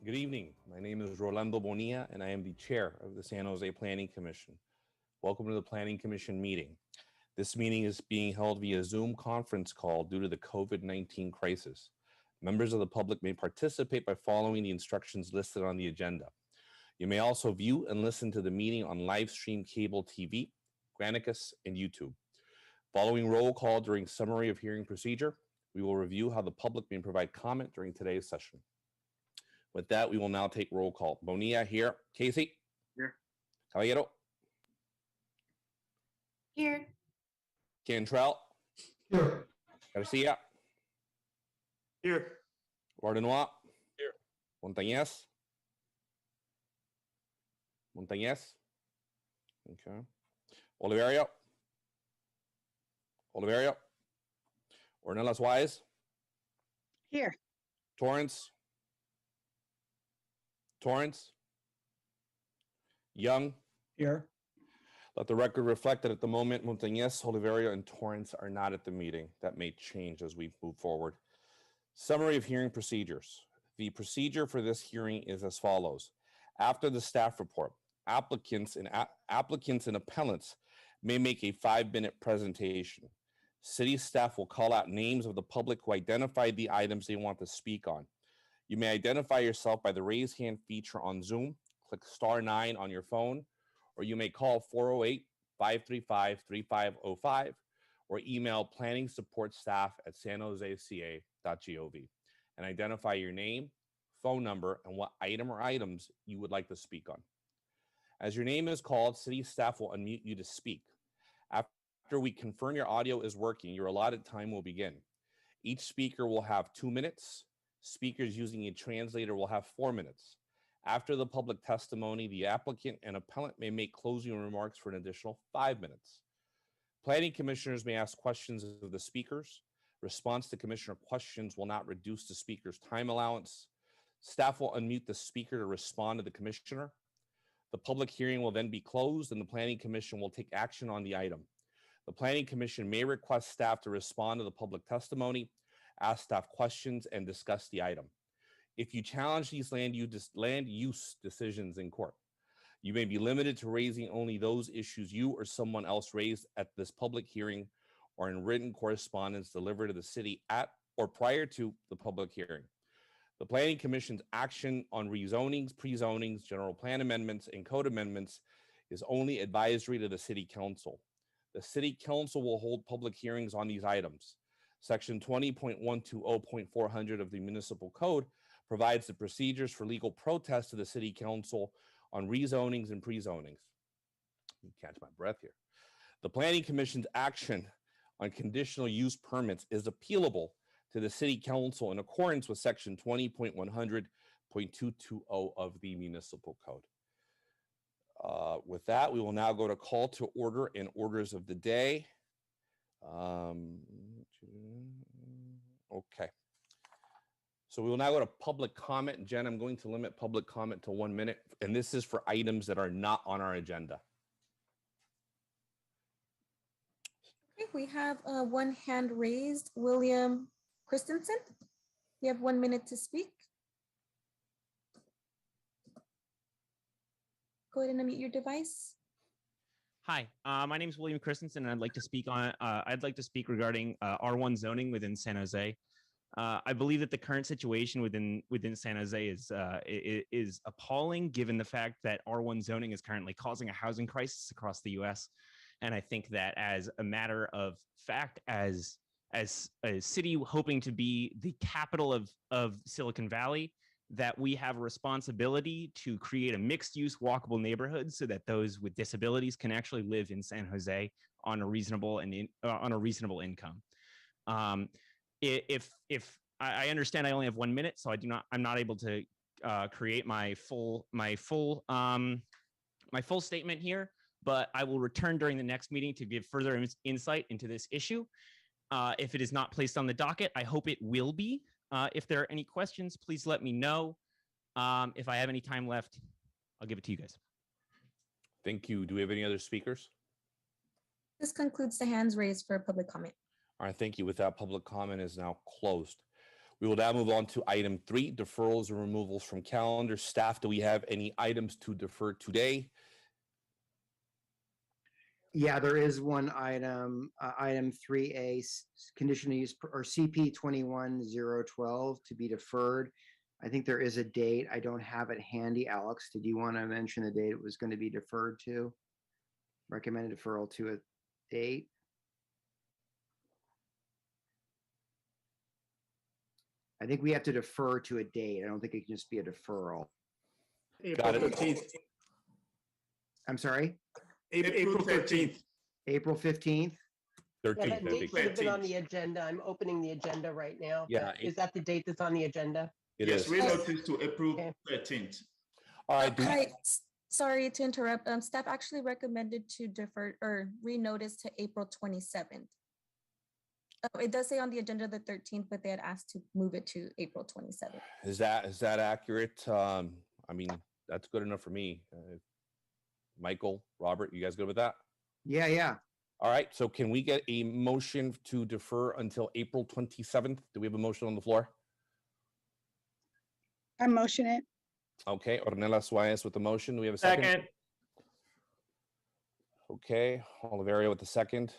Good evening. My name is Rolando Bonilla, and I am the chair of the San Jose Planning Commission. Welcome to the Planning Commission meeting. This meeting is being held via Zoom conference call due to the COVID-19 crisis. Members of the public may participate by following the instructions listed on the agenda. You may also view and listen to the meeting on live stream cable TV, Granicus, and YouTube. Following roll call during summary of hearing procedure, we will review how the public may provide comment during today's session. With that, we will now take roll call. Bonilla here. Casey? Here. Caballero? Here. Cantrell? Here. Garcia? Here. Ordinois? Here. Montañez? Montañez? Okay. Oliverio? Oliverio? Ornelas Wise? Here. Torrance? Torrance? Young? Here. Let the record reflect that at the moment, Montañez, Oliverio, and Torrance are not at the meeting. That may change as we move forward. Summary of hearing procedures. The procedure for this hearing is as follows. After the staff report, applicants and appellants may make a 5-minute presentation. City staff will call out names of the public who identified the items they want to speak on. You may identify yourself by the raise hand feature on Zoom. Click *9 on your phone, or you may call 408-535-3505 or email planning support staff at sanjoseca.gov and identify your name, phone number, and what item or items you would like to speak on. As your name is called, city staff will unmute you to speak. After we confirm your audio is working, your allotted time will begin. Each speaker will have 2 minutes. Speakers using a translator will have 4 minutes. After the public testimony, the applicant and appellant may make closing remarks for an additional 5 minutes. Planning commissioners may ask questions of the speakers. Response to commissioner questions will not reduce the speaker's time allowance. Staff will unmute the speaker to respond to the commissioner. The public hearing will then be closed and the planning commission will take action on the item. The planning commission may request staff to respond to the public testimony, ask staff questions, and discuss the item. If you challenge these land use decisions in court, you may be limited to raising only those issues you or someone else raised at this public hearing or in written correspondence delivered to the city at or prior to the public hearing. The Planning Commission's action on rezonings, pre-zonings, general plan amendments, and code amendments is only advisory to the City Council. The City Council will hold public hearings on these items. Section 20.120.400 of the Municipal Code provides the procedures for legal protest to the City Council on rezonings and pre-zonings. Catch my breath here. The Planning Commission's action on conditional use permits is appealable to the City Council in accordance with Section 20.100.220 of the Municipal Code. With that, we will now go to call to order and orders of the day. Okay. So we will now go to public comment. Jen, I'm going to limit public comment to 1 minute, and this is for items that are not on our agenda. Okay, we have one hand raised. William Christensen, you have 1 minute to speak. Go ahead and unmute your device. Hi, my name is William Christensen, and I'd like to speak regarding R1 zoning within San Jose. I believe that the current situation within San Jose is appalling, given the fact that R1 zoning is currently causing a housing crisis across the U.S. And I think that as a matter of fact, as a city hoping to be the capital of Silicon Valley, that we have a responsibility to create a mixed-use walkable neighborhood so that those with disabilities can actually live in San Jose on a reasonable income. If I understand, I only have 1 minute, so I'm not able to create my full statement here. But I will return during the next meeting to give further insight into this issue. If it is not placed on the docket, I hope it will be. If there are any questions, please let me know. If I have any time left, I'll give it to you guys. Thank you. Do we have any other speakers? This concludes the hands raised for public comment. All right, thank you. With that, public comment is now closed. We will now move on to item 3, deferrals and removals from calendar. Staff, do we have any items to defer today? Yeah, there is one item, item 3A, conditional use or CP 21012 to be deferred. I think there is a date. I don't have it handy. Alex, did you want to mention the date it was going to be deferred to? Recommended deferral to a date. I think we have to defer to a date. I don't think it can just be a deferral. Got it. April 13th. I'm sorry, April 13th. April 15th. 13th, Yeah, I that date think. should have been on the agenda. I'm opening the agenda right now. Yeah, but Is that the date that's on the agenda? It Yes, is. we noticed to April Okay. 13th. All right. Hi, sorry to interrupt. Staff actually recommended to defer or renotice to April 27th. It does say on the agenda the 13th, but they had asked to move it to April 27th. Is that accurate? I mean, that's good enough for me. Michael, Robert, you guys good with that? Yeah. All right. So can we get a motion to defer until April 27th? Do we have a motion on the floor? I motion it. Okay. Ornella Suarez with the motion. Do we have a second? Okay. Oliverio with the second.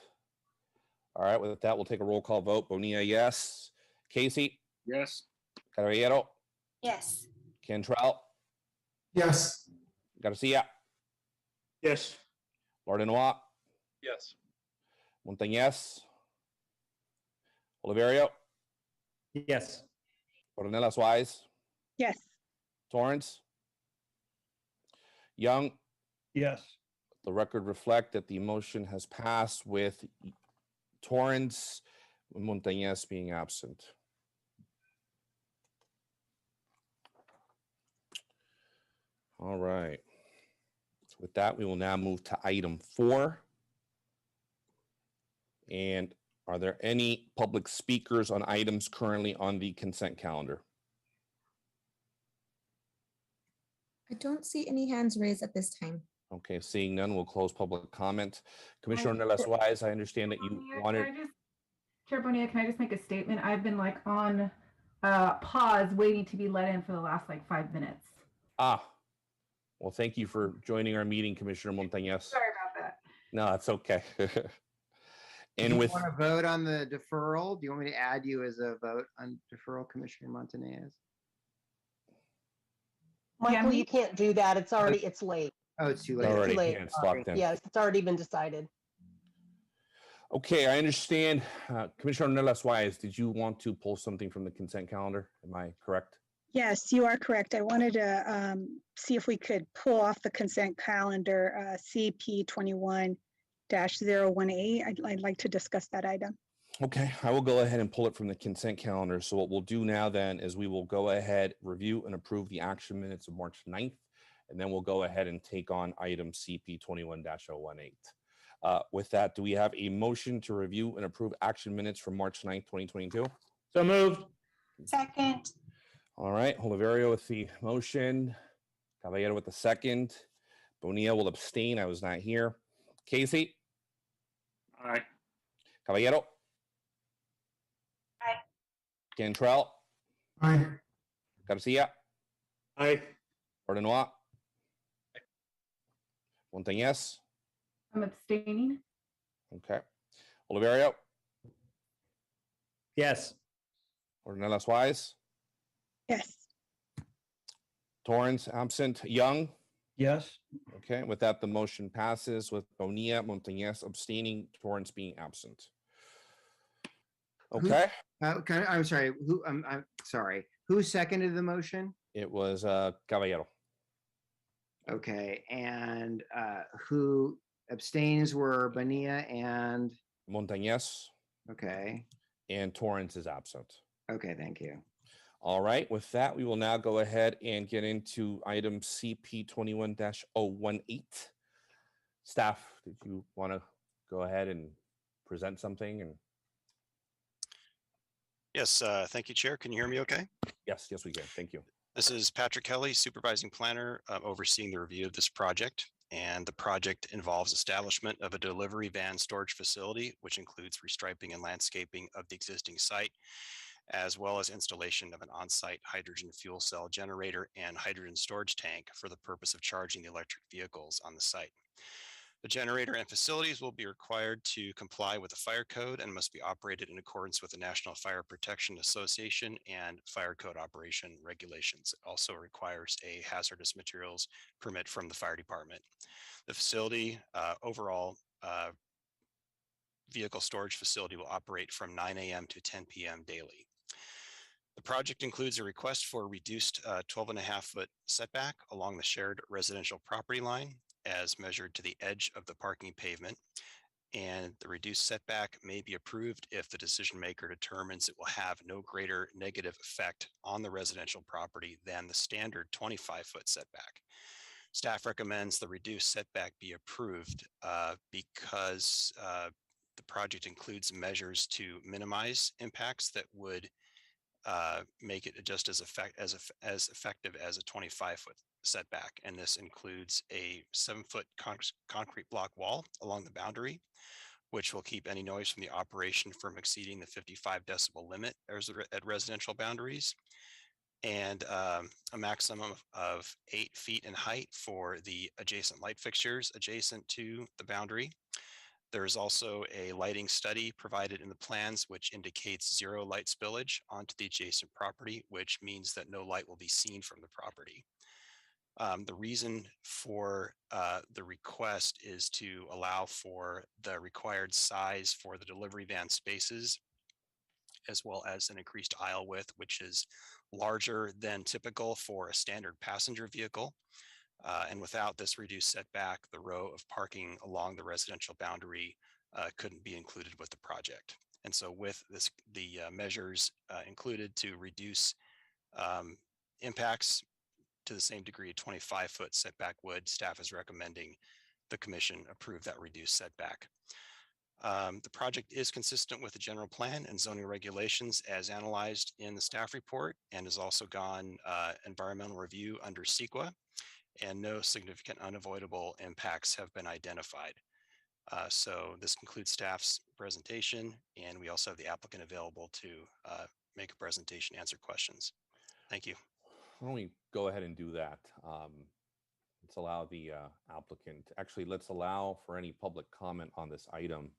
All right. With that, we'll take a roll call vote. Bonilla, yes. Casey, Yes. Caballero, Yes. Cantrell, Yes. Garcia, Yes. Lordinois, Yes. Montañez, Oliverio, Yes. Ornella Suarez, Yes. Torrance, Young. Yes. The record reflect that the motion has passed with Torrance, Montañez being absent. All right. So with that, we will now move to item 4. And are there any public speakers on items currently on the consent calendar? I don't see any hands raised at this time. Okay, seeing none, we'll close public comment. Commissioner Neles Wise, I understand that you Bonilla, wanted. Chair Bonilla, can I just make a statement? I've been like on pause waiting to be let in for the last like 5 minutes. Well, thank you for joining our meeting, Commissioner Montañez. Sorry about that. No, it's okay. Do And you with, want to vote on the deferral? Do you want me to add you as a vote on deferral, Commissioner Montanez? Michael, me- you can't do that. It's late. Oh, it's too late. already, late, yeah, it's sorry. locked in. Yes, it's already been decided. Okay, I understand. Commissioner Neles Wise, did you want to pull something from the consent calendar? Am I correct? Yes, you are correct. I wanted to see if we could pull off the consent calendar CP 21-018. I'd like to discuss that item. Okay, I will go ahead and pull it from the consent calendar. So what we'll do now then is we will go ahead, review and approve the action minutes of March 9th, and then we'll go ahead and take on item CP 21-018. With that, do we have a motion to review and approve action minutes from March 9th, 2022? So moved. Second. All right, Oliverio with the motion, Caballero with the second. Bonilla will abstain. I was not here. Casey, Aye. Caballero. Aye. Cantrell, Aye. Garcia, Aye. Ordinois, Montañez. I'm abstaining. Okay. Oliverio, Yes. Ornelas Wise, Yes. Torrance absent, Young. Yes. Okay, with that, the motion passes with Bonilla, Montañez abstaining, Torrance being absent. Okay, I'm sorry. I'm sorry. Who seconded the motion? it was Caballero. Okay, and who abstains were Bonilla and, Montañez okay, and Torrance is absent. okay, thank you. All right, with that, we will now go ahead and get into item CP 21-018. Staff, did you want to go ahead and present something? And Yes, thank you, Chair. Can you hear me okay? yes, we can. Thank you. This is Patrick Kelly, Supervising Planner, overseeing the review of this project. And the project involves establishment of a delivery van storage facility, which includes restriping and landscaping of the existing site, as well as installation of an on-site hydrogen fuel cell generator and hydrogen storage tank for the purpose of charging the electric vehicles on the site. The generator and facilities will be required to comply with the fire code and must be operated in accordance with the National Fire Protection Association and fire code operation regulations. It also requires a hazardous materials permit from the fire department. The facility overall vehicle storage facility will operate from 9 a.m. to 10 p.m. daily. The project includes a request for a reduced 12.5-foot setback along the shared residential property line as measured to the edge of the parking pavement. And the reduced setback may be approved if the decision maker determines it will have no greater negative effect on the residential property than the standard 25-foot setback. Staff recommends the reduced setback be approved because the project includes measures to minimize impacts that would make it just as effective as a 25-foot setback. And this includes a 7-foot concrete block wall along the boundary, which will keep any noise from the operation from exceeding the 55 decibel limit at residential boundaries, and a maximum of 8 feet in height for the adjacent light fixtures adjacent to the boundary. There is also a lighting study provided in the plans, which indicates 0 light spillage onto the adjacent property, which means that no light will be seen from the property. The reason for the request is to allow for the required size for the delivery van spaces, as well as an increased aisle width, which is larger than typical for a standard passenger vehicle. And without this reduced setback, the row of parking along the residential boundary couldn't be included with the project. And so with this, the measures included to reduce impacts to the same degree a 25-foot setback would, staff is recommending the commission approve that reduced setback. The project is consistent with the general plan and zoning regulations as analyzed in the staff report, and has also gone environmental review under CEQA, and no significant unavoidable impacts have been identified. So this concludes staff's presentation, and we also have the applicant available to make a presentation, answer questions. Thank you. Why don't we go ahead and do that? Let's allow the applicant, actually, let's allow for any public comment on this item.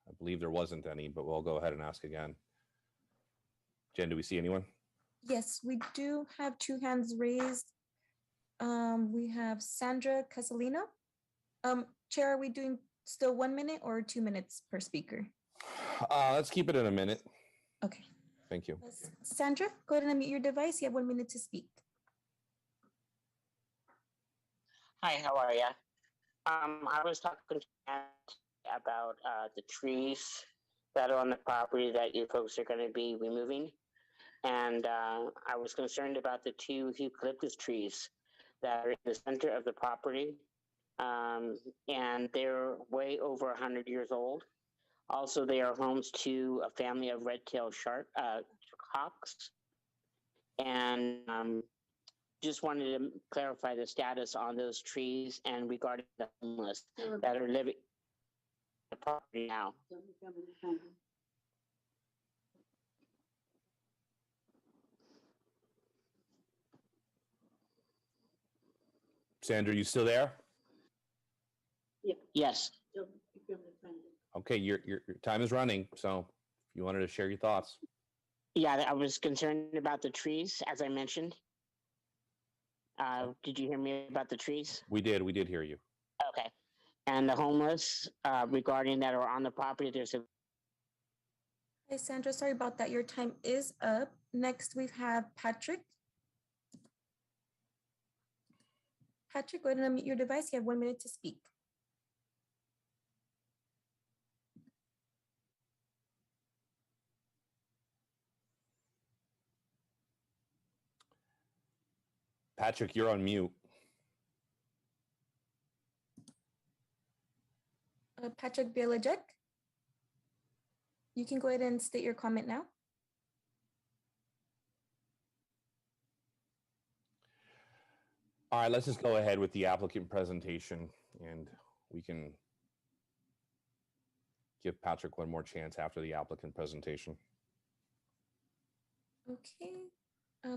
I believe there wasn't any, but we'll go ahead and ask again. Jen, do we see anyone? Yes, we do have 2 hands raised. We have Sandra Casalino. Chair, are we doing still 1 minute or 2 minutes per speaker? Let's keep it in a minute. Okay. Thank you. Sandra, go ahead and unmute your device. You have 1 minute to speak. Hi, how are you? I was talking about the trees that are on the property that you folks are going to be removing. And I was concerned about the 2 eucalyptus trees that are in the center of the property. And they're way over 100 years old. Also, they are homes to a family of red-tailed hawks. And just wanted to clarify the status on those trees and regarding the homeless that are living on the property now. Sandra, you still there? Yes. Okay, your time is running, so if you wanted to share your thoughts. Yeah, I was concerned about the trees, as I mentioned. Did you hear me about the trees? We did hear you. Okay. And the homeless, regarding that are on the property, there's a... Hey, Sandra, sorry about that. Your time is up. Next, we have Patrick. Patrick, go ahead and unmute your device. You have 1 minute to speak. Patrick, you're on mute. Patrick Bielajek, you can go ahead and state your comment now. All right, let's just go ahead with the applicant presentation, and we can give Patrick one more chance after the applicant presentation. Okay.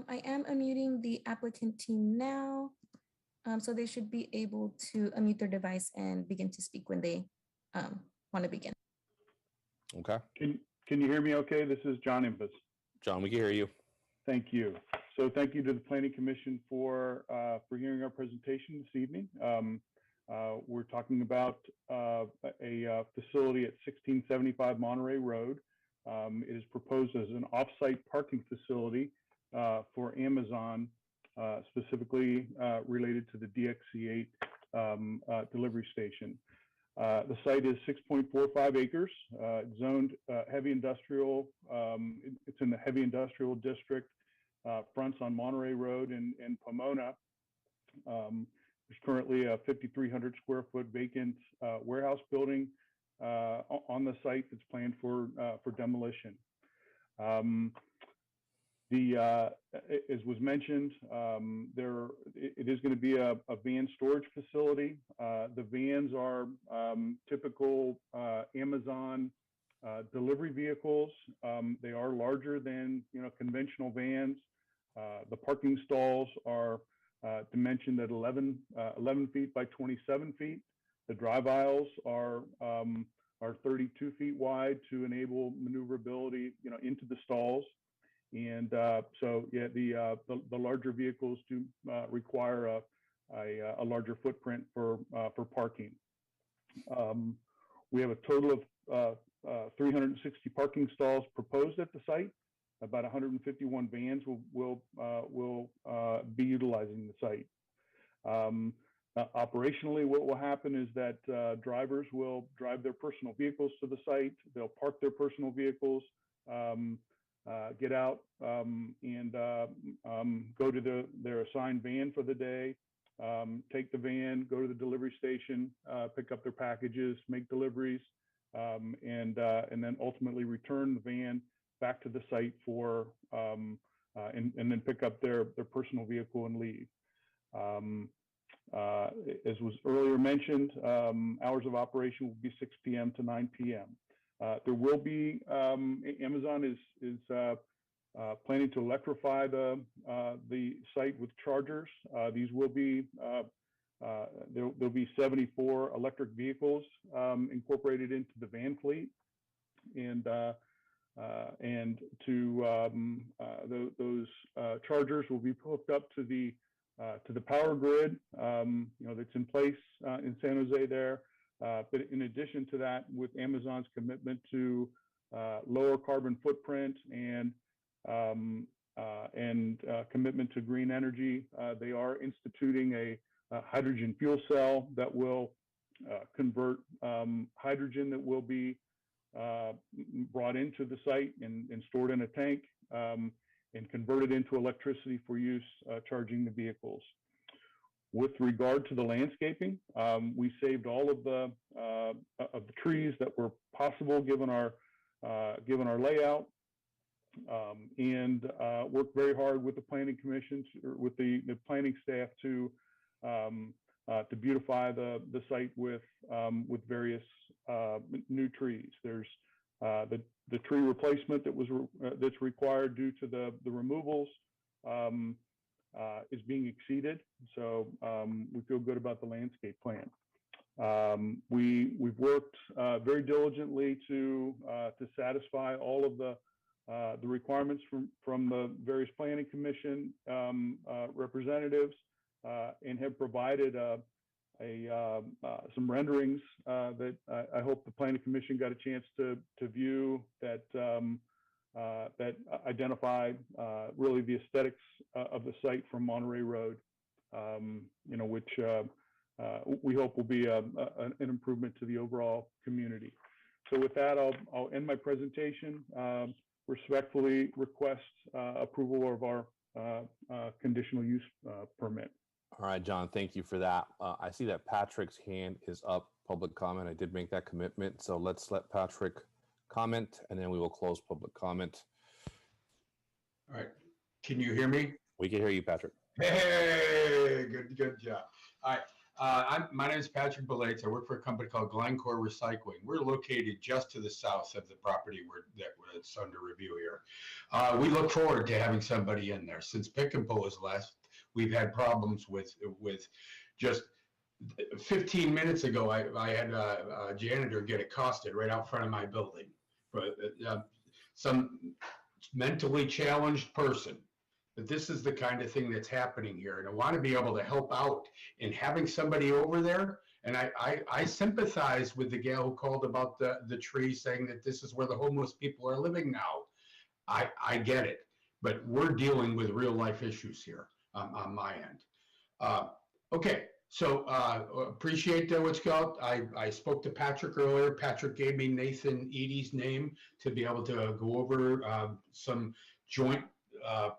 I am unmuting the applicant team now. So they should be able to unmute their device and begin to speak when they want to begin. Okay. Can you hear me okay? This is John Impus. John, we can hear you. Thank you. So thank you to the Planning Commission for hearing our presentation this evening. We're talking about a facility at 1675 Monterey Road. It is proposed as an off-site parking facility for Amazon, specifically related to the DXC8 delivery station. The site is 6.45 acres, zoned heavy industrial. It's in the heavy industrial district, fronts on Monterey Road in Pomona. There's currently a 5,300 square foot vacant warehouse building on the site that's planned for demolition. As was mentioned, it is going to be a van storage facility. The vans are typical Amazon delivery vehicles. They are larger than conventional vans. The parking stalls are dimensioned at 11 feet by 27 feet. The drive aisles are 32 feet wide to enable maneuverability, into the stalls. And so, yeah, the larger vehicles do require a larger footprint for parking. We have a total of 360 parking stalls proposed at the site. About 151 vans will be utilizing the site. Operationally, what will happen is that drivers will drive their personal vehicles to the site. They'll park their personal vehicles, get out and go to their assigned van for the day, take the van, go to the delivery station, pick up their packages, make deliveries, and then ultimately return the van back to the site for and then pick up their personal vehicle and leave. As was earlier mentioned, hours of operation will be 6 p.m. to 9 p.m. There will be Amazon is planning to electrify the site with chargers. These will be there'll be 74 electric vehicles incorporated into the van fleet, and those chargers will be hooked up to the power grid, that's in place in San Jose there. But in addition to that, with Amazon's commitment to lower carbon footprint and commitment to green energy, they are instituting a hydrogen fuel cell that will convert hydrogen that will be brought into the site and stored in a tank and converted into electricity for use charging the vehicles. With regard to the landscaping, we saved all of the trees that were possible given our layout, and worked very hard with the Planning Commission, with the planning staff to beautify the site with various new trees. There's the tree replacement that's required due to the removals is being exceeded. So we feel good about the landscape plan. We've worked very diligently to satisfy all of the requirements from the various Planning Commission representatives, and have provided some renderings that I hope the Planning Commission got a chance to view, that identify really the aesthetics of the site from Monterey Road, which we hope will be an improvement to the overall community. So with that, I'll end my presentation. Respectfully request approval of our conditional use permit. All right, John, thank you for that. I see that Patrick's hand is up, public comment. I did make that commitment. So let's let Patrick comment, and then we will close public comment. All right. Can you hear me? We can hear you, Patrick. Hey, good job. All right. My name is Patrick Belates. I work for a company called Glencore Recycling. We're located just to the south of the property that's under review here. We look forward to having somebody in there. Since Pick and Pull has left, we've had problems with just 15 minutes ago, I had a janitor get accosted right out front of my building. Some mentally challenged person. But this is the kind of thing that's happening here. And I want to be able to help out in having somebody over there. And I sympathize with the gal who called about the tree, saying that this is where the homeless people are living now. I get it. But we're dealing with real life issues here on my end. Okay. So appreciate what's called. I spoke to Patrick earlier. Patrick gave me Nathan Eady's name to be able to go over some joint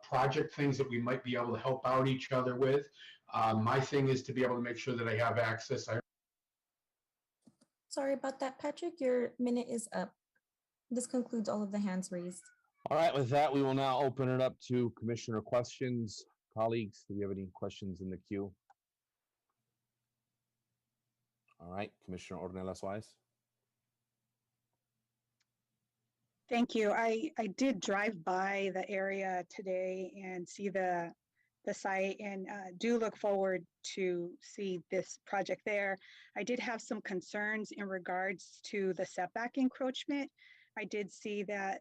project things that we might be able to help out each other with. My thing is to be able to make sure that I have access. Sorry about that, Patrick. Your minute is up. This concludes all of the hands raised. All right, with that, we will now open it up to commissioner questions. Colleagues, do we have any questions in the queue? All right, Commissioner Ornelas Wise. Thank you. I did drive by the area today and see the site, and do look forward to see this project there. I did have some concerns in regards to the setback encroachment. I did see that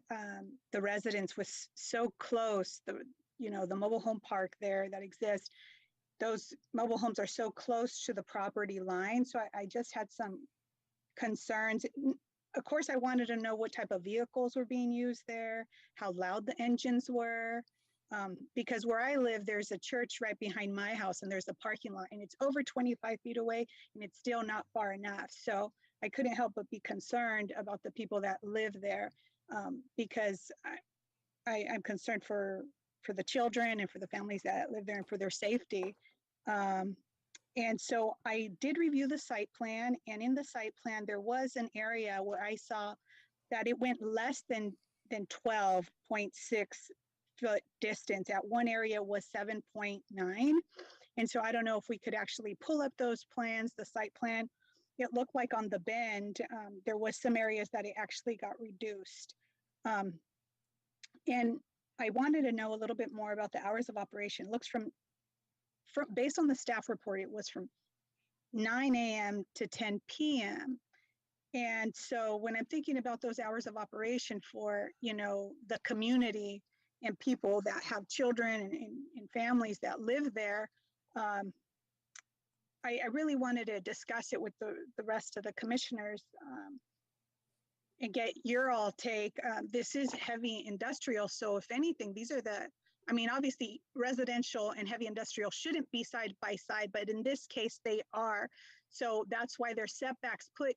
the residence was so close, the mobile home park there that exists, those mobile homes are so close to the property line. So I just had some concerns. Of course, I wanted to know what type of vehicles were being used there, how loud the engines were, because where I live, there's a church right behind my house and there's a parking lot and it's over 25 feet away and it's still not far enough. So I couldn't help but be concerned about the people that live there, because I'm concerned for the children and for the families that live there and for their safety. And so I did review the site plan, and in the site plan, there was an area where I saw that it went less than 12.6 foot distance. At one area was 7.9. And so I don't know if we could actually pull up those plans, the site plan. It looked like on the bend, there was some areas that it actually got reduced. And I wanted to know a little bit more about the hours of operation. It looks from based on the staff report, it was from 9 a.m. to 10 p.m. And so when I'm thinking about those hours of operation for, the community and people that have children and families that live there, I really wanted to discuss it with the rest of the commissioners and get your all take. This is heavy industrial. So if anything, these are obviously residential and heavy industrial shouldn't be side by side, but in this case they are. So that's why there's setbacks put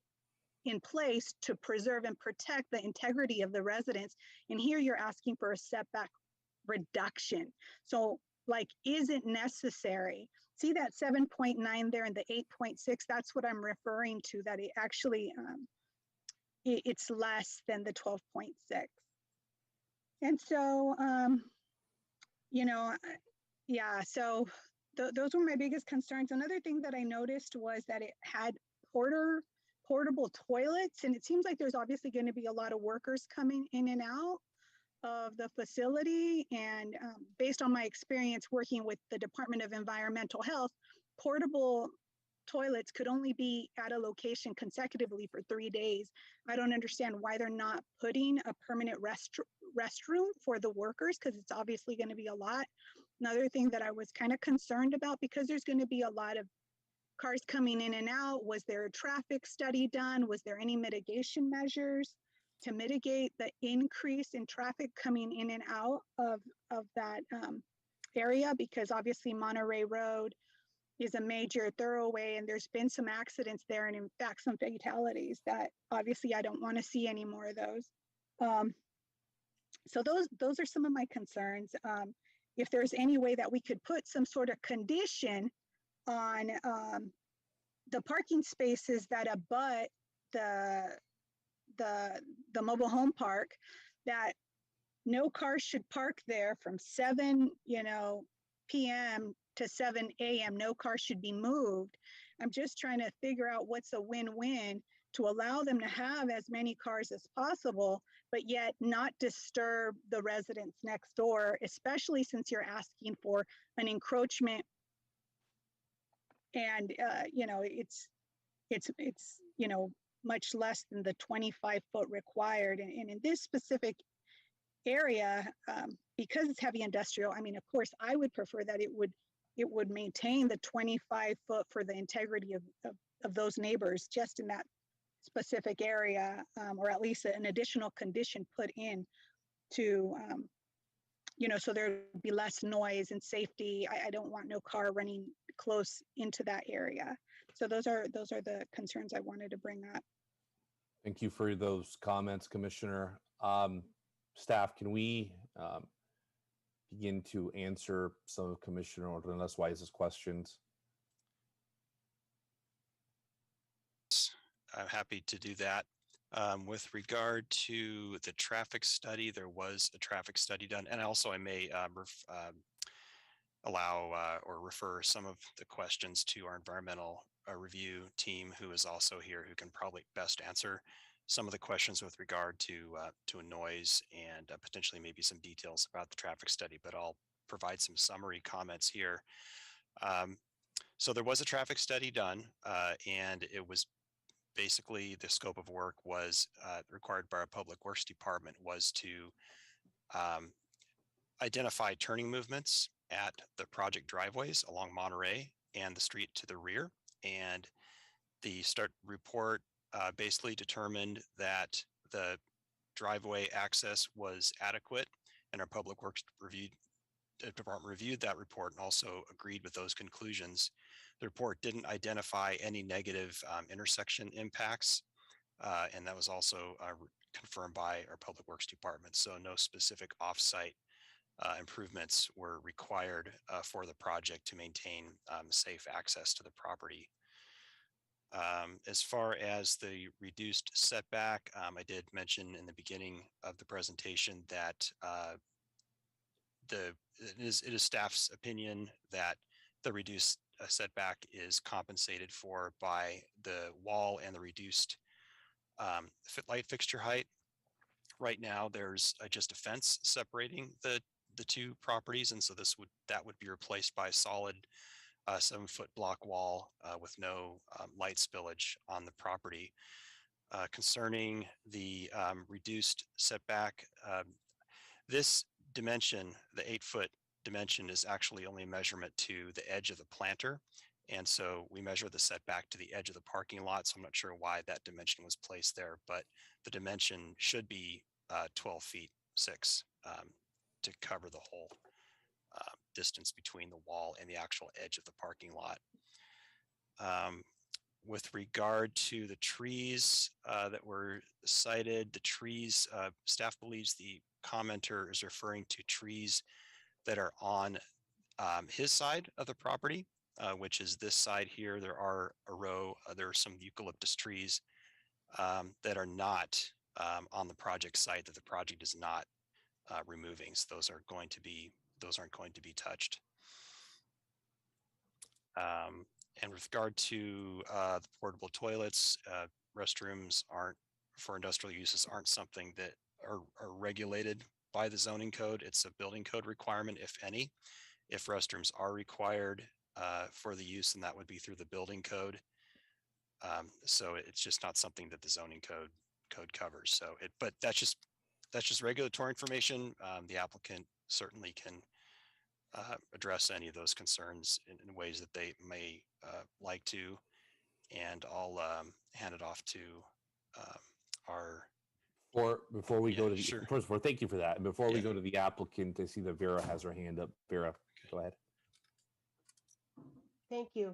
in place to preserve and protect the integrity of the residents. And here you're asking for a setback reduction. So is it necessary? See that 7.9 there and the 8.6, that's what I'm referring to, that it actually, it's less than the 12.6. And so, so those were my biggest concerns. Another thing that I noticed was that it had portable toilets, and it seems like there's obviously going to be a lot of workers coming in and out of the facility. And based on my experience working with the Department of Environmental Health, portable toilets could only be at a location consecutively for 3 days. I don't understand why they're not putting a permanent restroom for the workers, because it's obviously going to be a lot. Another thing that I was kind of concerned about, because there's going to be a lot of cars coming in and out, was there a traffic study done? Was there any mitigation measures to mitigate the increase in traffic coming in and out of that area? Because obviously Monterey Road is a major thoroughway and there's been some accidents there, and in fact some fatalities that obviously I don't want to see any more of those. So those are some of my concerns. If there's any way that we could put some sort of condition on the parking spaces that abut the mobile home park, that no cars should park there from 7 p.m. to 7 a.m., no car should be moved. I'm just trying to figure out what's a win-win to allow them to have as many cars as possible, but yet not disturb the residents next door, especially since you're asking for an encroachment. And, it's much less than the 25-foot required. And in this specific area, because it's heavy industrial, I mean, of course, I would prefer that it would maintain the 25-foot for the integrity of those neighbors just in that specific area, or at least an additional condition put in to, so there would be less noise and safety. I don't want no car running close into that area. So those are the concerns I wanted to bring up. Thank you for those comments, Commissioner. Staff, can we begin to answer some of Commissioner Ordinance Wise's questions? I'm happy to do that. With regard to the traffic study, there was a traffic study done, and also I may allow or refer some of the questions to our environmental review team, who is also here, who can probably best answer some of the questions with regard to noise and potentially maybe some details about the traffic study, but I'll provide some summary comments here. So there was a traffic study done, and it was basically the scope of work was required by our Public Works Department was to identify turning movements at the project driveways along Monterey and the street to the rear. And the start report basically determined that the driveway access was adequate, and our Public Works Department reviewed that report and also agreed with those conclusions. The report didn't identify any negative intersection impacts, and that was also confirmed by our Public Works Department. So no specific off-site improvements were required for the project to maintain safe access to the property. As far as the reduced setback, I did mention in the beginning of the presentation that it is staff's opinion that the reduced setback is compensated for by the wall and the reduced light fixture height. Right now, there's just a fence separating the two properties, and so that would be replaced by a solid 7-foot block wall with no light spillage on the property. Concerning the reduced setback, this dimension, the 8-foot dimension, is actually only a measurement to the edge of the planter. And so we measure the setback to the edge of the parking lot. So I'm not sure why that dimension was placed there, but the dimension should be 12 feet 6 to cover the whole distance between the wall and the actual edge of the parking lot. With regard to the trees that were cited, the trees, staff believes the commenter is referring to trees that are on his side of the property, which is this side here. There are a row, there are some eucalyptus trees that are not on the project site, that the project is not removing. So those aren't going to be touched. And with regard to the portable toilets, restrooms for industrial uses aren't something that are regulated by the zoning code. It's a building code requirement, if any. If restrooms are required for the use, then that would be through the building code. So it's just not something that the zoning code covers. So but that's just regulatory information. The applicant certainly can address any of those concerns in ways that they may like to, and I'll hand it off to our. Before we go to the, sure. first of all, thank you for that. And before we go to the applicant, I see that Vera has her hand up. Vera, go ahead. Thank you.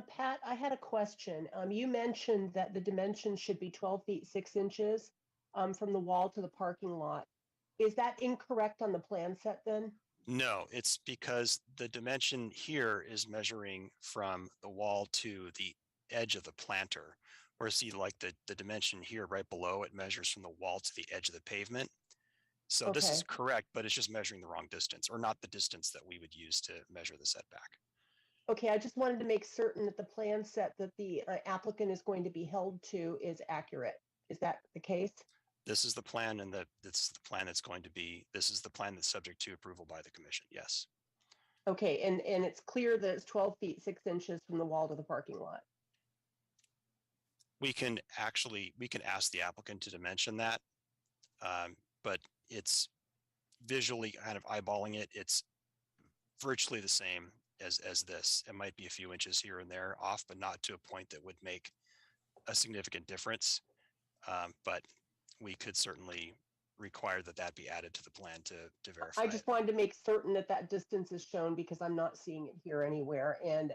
Pat, I had a question. You mentioned that the dimensions should be 12 feet 6 inches from the wall to the parking lot. Is that incorrect on the plan set then? No, it's because the dimension here is measuring from the wall to the edge of the planter. Whereas see, like the dimension here right below, it measures from the wall to the edge of the pavement. So This is correct, but it's just measuring the wrong distance, or not the distance that we would use to measure the setback. Okay, I just wanted to make certain that the plan set that the applicant is going to be held to is accurate. Is that the case? This is the plan, and this is the plan that's going to be, this is the plan that's subject to approval by the commission. Yes. Okay, and it's clear that it's 12 feet 6 inches from the wall to the parking lot. We can ask the applicant to dimension that, but it's visually kind of eyeballing it. It's virtually the same as this. It might be a few inches here and there off, but not to a point that would make a significant difference. But we could certainly require that be added to the plan to verify. I just wanted to make certain that that distance is shown because I'm not seeing it here anywhere. And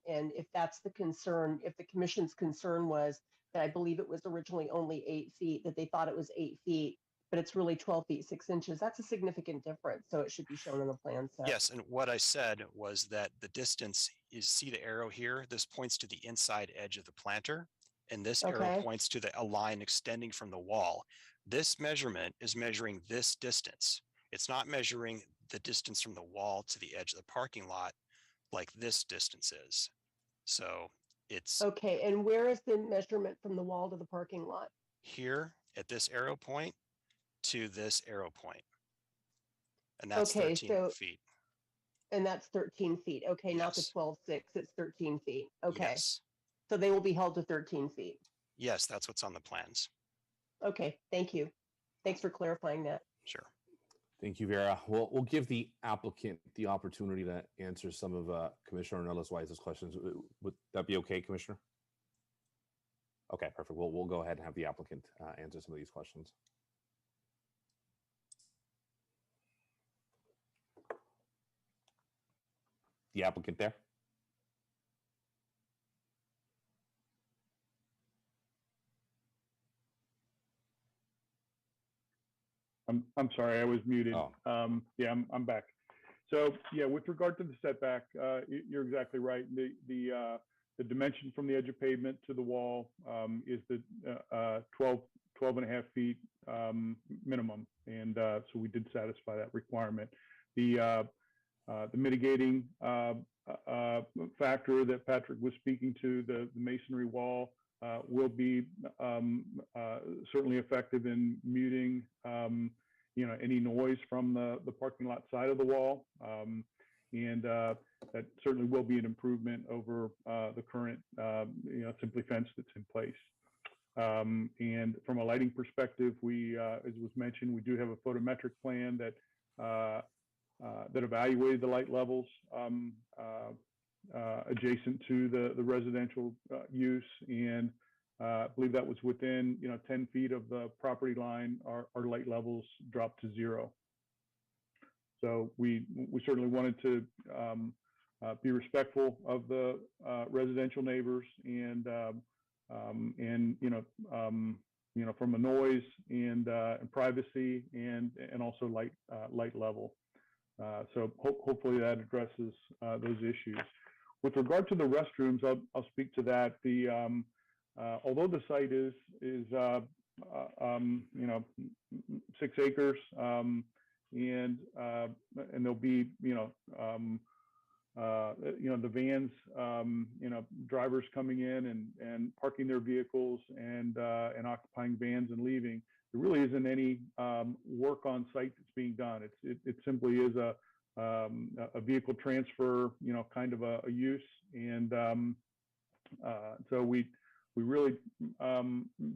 if that's the concern, if the commission's concern was that I believe it was originally only 8 feet, that they thought it was 8 feet, but it's really 12 feet 6 inches, that's a significant difference. So it should be shown in the plan set. Yes, and what I said was that the distance is, see the arrow here? This points to the inside edge of the planter, and this arrow points to a line extending from the wall. This measurement is measuring this distance. It's not measuring the distance from the wall to the edge of the parking lot like this distance is. So it's okay. And where is the measurement from the wall to the parking lot? Here at this arrow point to this arrow point. And that's 13 feet. And that's 13 feet. Okay, Yes. not the 12.6, it's 13 feet. Okay. Yes. So they will be held to 13 feet. Yes, that's what's on the plans. Okay, thank you. Thanks for clarifying that. Sure. Thank you, Vera. We'll give the applicant the opportunity to answer some of Commissioner Ornelas Wise's questions. Would that be okay, Commissioner? Okay, perfect. We'll go ahead and have the applicant answer some of these questions. The applicant there? I'm sorry, I was muted. Oh. Yeah, I'm back. So yeah, with regard to the setback, you're exactly right. The dimension from the edge of pavement to the wall is the 12 and a half feet minimum, and so we did satisfy that requirement. The mitigating factor that Patrick was speaking to, the masonry wall, will be certainly effective in muting any noise from the parking lot side of the wall, and that certainly will be an improvement over the current simply fence that's in place. And from a lighting perspective, we, as was mentioned, we do have a photometric plan that evaluated the light levels adjacent to the residential use, and I believe that was within 10 feet of the property line. Our light levels dropped to 0. So we certainly wanted to be respectful of the residential neighbors, and from a noise and privacy and also light level. So hopefully that addresses those issues. With regard to the restrooms, I'll speak to that. Although the site is 6 acres, and there'll be the vans, drivers coming in and parking their vehicles and occupying vans and leaving. There really isn't any work on site that's being done. It simply is a vehicle transfer, kind of a use, and so we really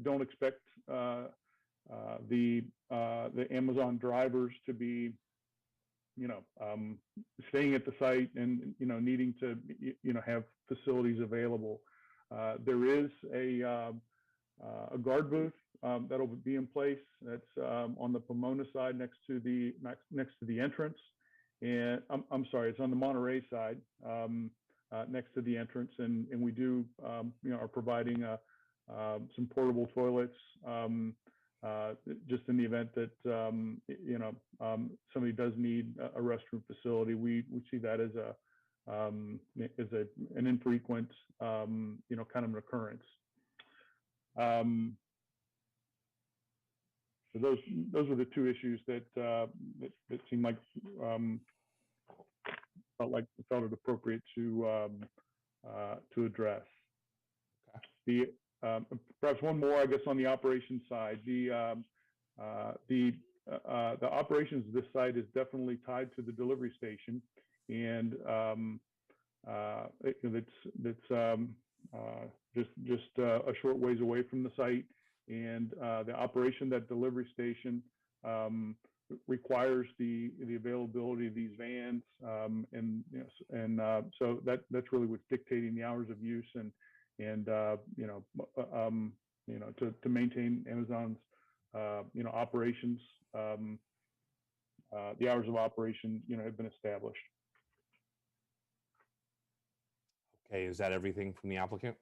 don't expect the Amazon drivers to be staying at the site and needing to have facilities available. There is a guard booth that'll be in place. That's on the Pomona side next to the entrance, and I'm sorry, it's on the Monterey side next to the entrance, and we do are providing some portable toilets just in the event that somebody does need a restroom facility. We see that as an infrequent kind of an occurrence. So those are the two issues that seem like felt it appropriate to address. The perhaps one more, I guess, on the operations side. The operations of this site is definitely tied to the delivery station, and it's just a short ways away from the site. And the operation of that delivery station requires the availability of these vans, so that's really what's dictating the hours of use and to maintain Amazon's operations. The hours of operation have been established. Okay, is that everything from the applicant?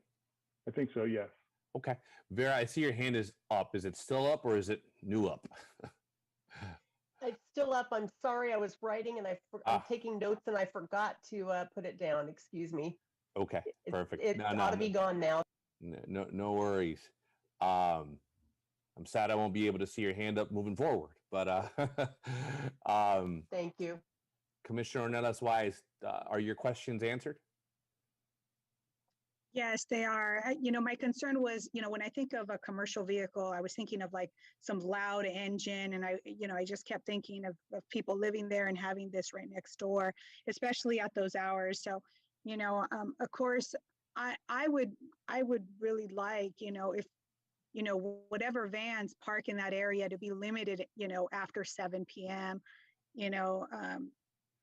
I think so, yes. Okay, Vera, I see your hand is up. Is it still up or is it new up? It's still up. I'm sorry. I was writing and I'm taking notes and I forgot to put it down. Excuse me. Okay, perfect. It ought to be gone now. No worries. I'm sad I won't be able to see your hand up moving forward, but thank you. Commissioner Ornelas-Wise, are your questions answered? Yes, they are. My concern was, when I think of a commercial vehicle, I was thinking of like some loud engine, and I just kept thinking of people living there and having this right next door, especially at those hours. So, of course, I would really like, if, whatever vans park in that area to be limited, after 7 p.m.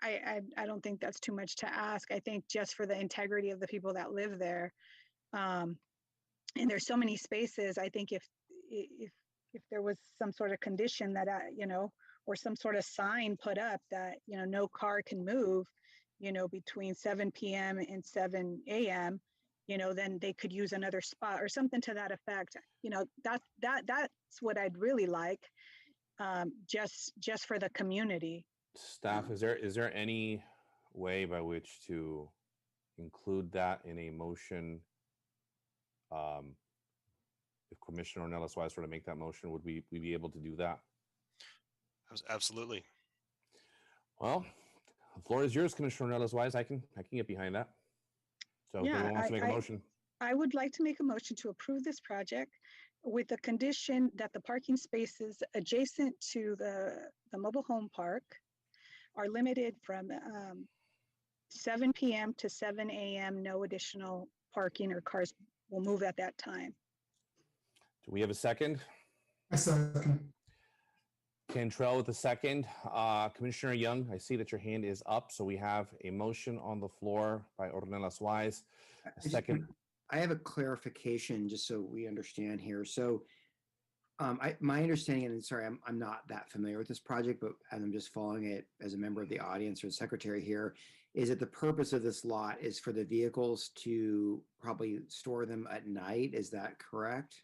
I don't think that's too much to ask. I think just for the integrity of the people that live there, and there's so many spaces. I think if there was some sort of condition that or some sort of sign put up that no car can move, between 7 p.m. and 7 a.m., then they could use another spot or something to that effect. That's what I'd really like, just for the community. Staff, is there any way by which to include that in a motion? If Commissioner Ornelas-Wise were to make that motion, would we be able to do that? Absolutely. Well, the floor is yours, Commissioner Ornelas-Wise. I can get behind that. So if anyone wants to make a motion. I would like to make a motion to approve this project with the condition that the parking spaces adjacent to the mobile home park are limited from 7 p.m. to 7 a.m. No additional parking or cars will move at that time. Do we have a second? I second. Cantrell with a second. Commissioner Young, I see that your hand is up. So we have a motion on the floor by Ornelas-Wise. A second. I have a clarification just so we understand here. So my understanding, and sorry, I'm not that familiar with this project, but I'm just following it as a member of the audience or the secretary here, is that the purpose of this lot is for the vehicles to probably store them at night. Is that correct?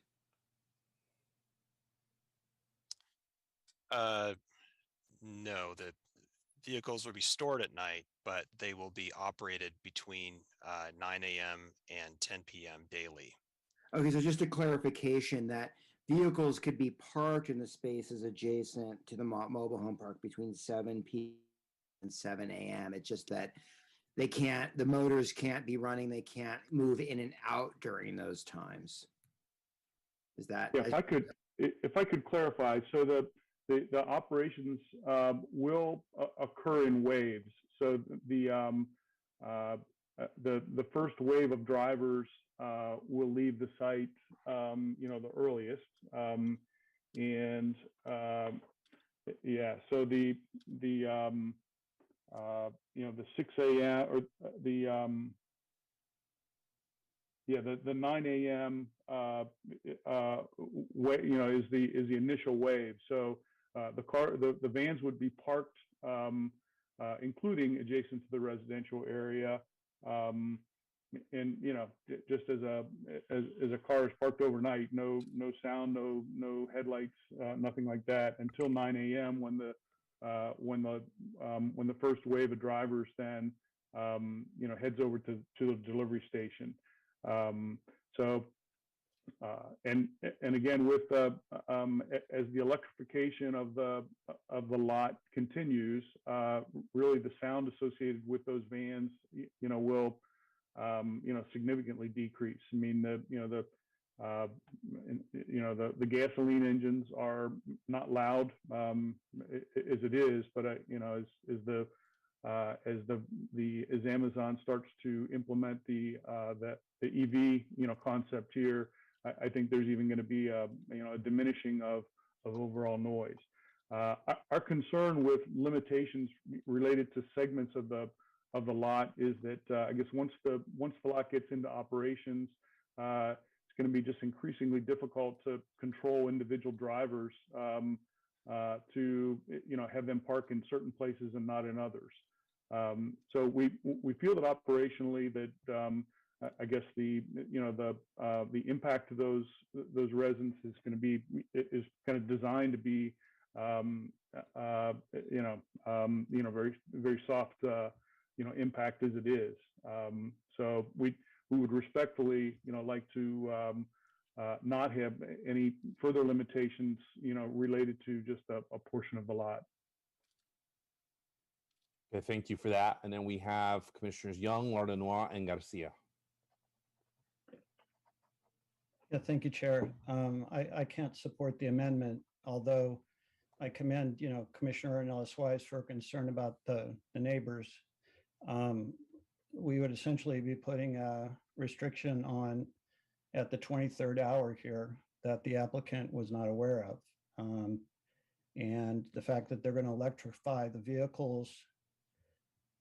No, the vehicles will be stored at night, but they will be operated between 9 a.m. and 10 p.m. daily. Okay, so just a clarification that vehicles could be parked in the spaces adjacent to the mobile home park between 7 p.m. and 7 a.m. It's just that the motors can't be running, they can't move in and out during those times. Is that? Yeah, if I could clarify, so the operations will occur in waves. So the first wave of drivers will leave the site, the earliest, yeah. So the 6 a.m. or the 9 a.m. Is the initial wave. So the vans would be parked, including adjacent to the residential area, and just as a car is parked overnight, no sound, no headlights, nothing like that until 9 a.m. when the first wave of drivers then heads over to the delivery station. So And again, with as the electrification of the lot continues, really the sound associated with those vans, will significantly decrease. I mean, the gasoline engines are not loud as it is, but as Amazon starts to implement the EV concept here, I think there's even going to be a diminishing of overall noise. Our concern with limitations related to segments of the lot is that I guess once the lot gets into operations, it's going to be just increasingly difficult to control individual drivers to have them park in certain places and not in others. So we feel that operationally that I guess the impact to those residents is going to be kind of designed to be very very soft impact as it is. So we would respectfully like to not have any further limitations related to just a portion of the lot. Okay, thank you for that. And then we have Commissioners Young, Lardenois, and Garcia. Yeah, thank you, Chair. I can't support the amendment, although I commend, Commissioner Ornelas Wise for concern about the neighbors. We would essentially be putting a restriction on at the 23rd hour here that the applicant was not aware of. And the fact that they're going to electrify the vehicles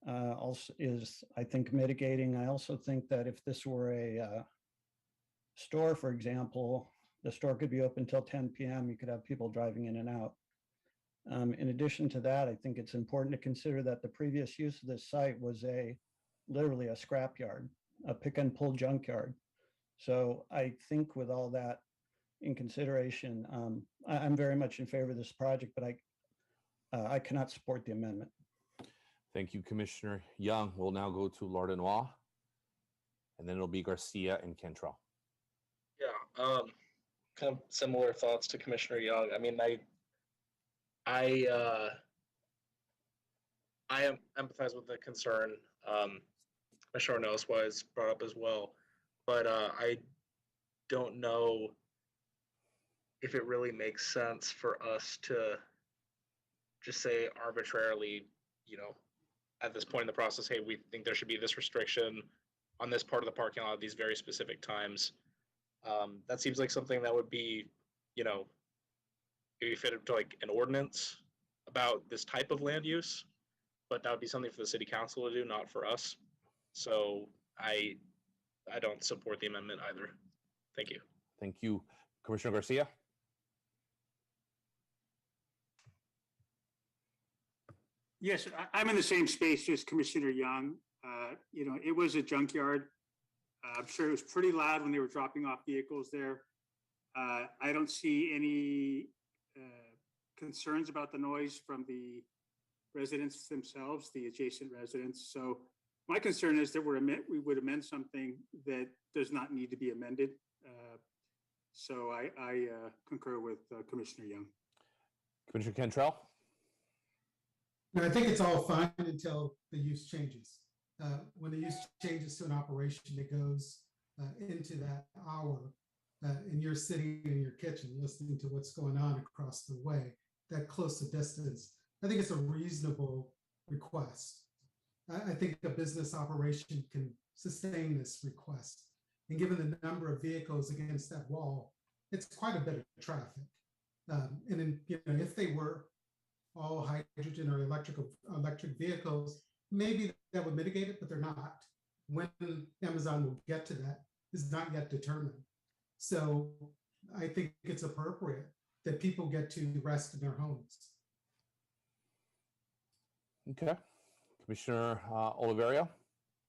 also is, I think, mitigating. I also think that if this were a store, for example, the store could be open till 10 p.m. You could have people driving in and out. In addition to that, I think it's important to consider that the previous use of this site was literally a scrapyard, a pick and pull junkyard. So I think with all that in consideration, I'm very much in favor of this project, but I cannot support the amendment. Thank you, Commissioner Young. We'll now go to Lardenois, and then it'll be Garcia and Cantrell. Yeah, kind of similar thoughts to Commissioner Young. I mean, I empathize with the concern Commissioner Ornelas was brought up as well, but I don't know if it really makes sense for us to just say arbitrarily, at this point in the process, hey, we think there should be this restriction on this part of the parking lot at these very specific times. That seems like something that would be, maybe fit into like an ordinance about this type of land use, but that would be something for the city council to do, not for us. So I don't support the amendment either. Thank you. Thank you. Commissioner Garcia? Yes, I'm in the same space as Commissioner Young. It was a junkyard. I'm sure it was pretty loud when they were dropping off vehicles there. I don't see any concerns about the noise from the residents themselves, the adjacent residents. So my concern is that we would amend something that does not need to be amended. So I concur with Commissioner Young. Commissioner Cantrell? No, I think it's all fine until the use changes. When the use changes to an operation that goes into that hour, and you're sitting in your kitchen listening to what's going on across the way, that close a distance, I think it's a reasonable request. I think a business operation can sustain this request. And given the number of vehicles against that wall, it's quite a bit of traffic. And then, if they were all hydrogen or electric vehicles, maybe that would mitigate it, but they're not. When Amazon will get to that is not yet determined. So I think it's appropriate that people get to rest in their homes. Okay. Commissioner Oliverio?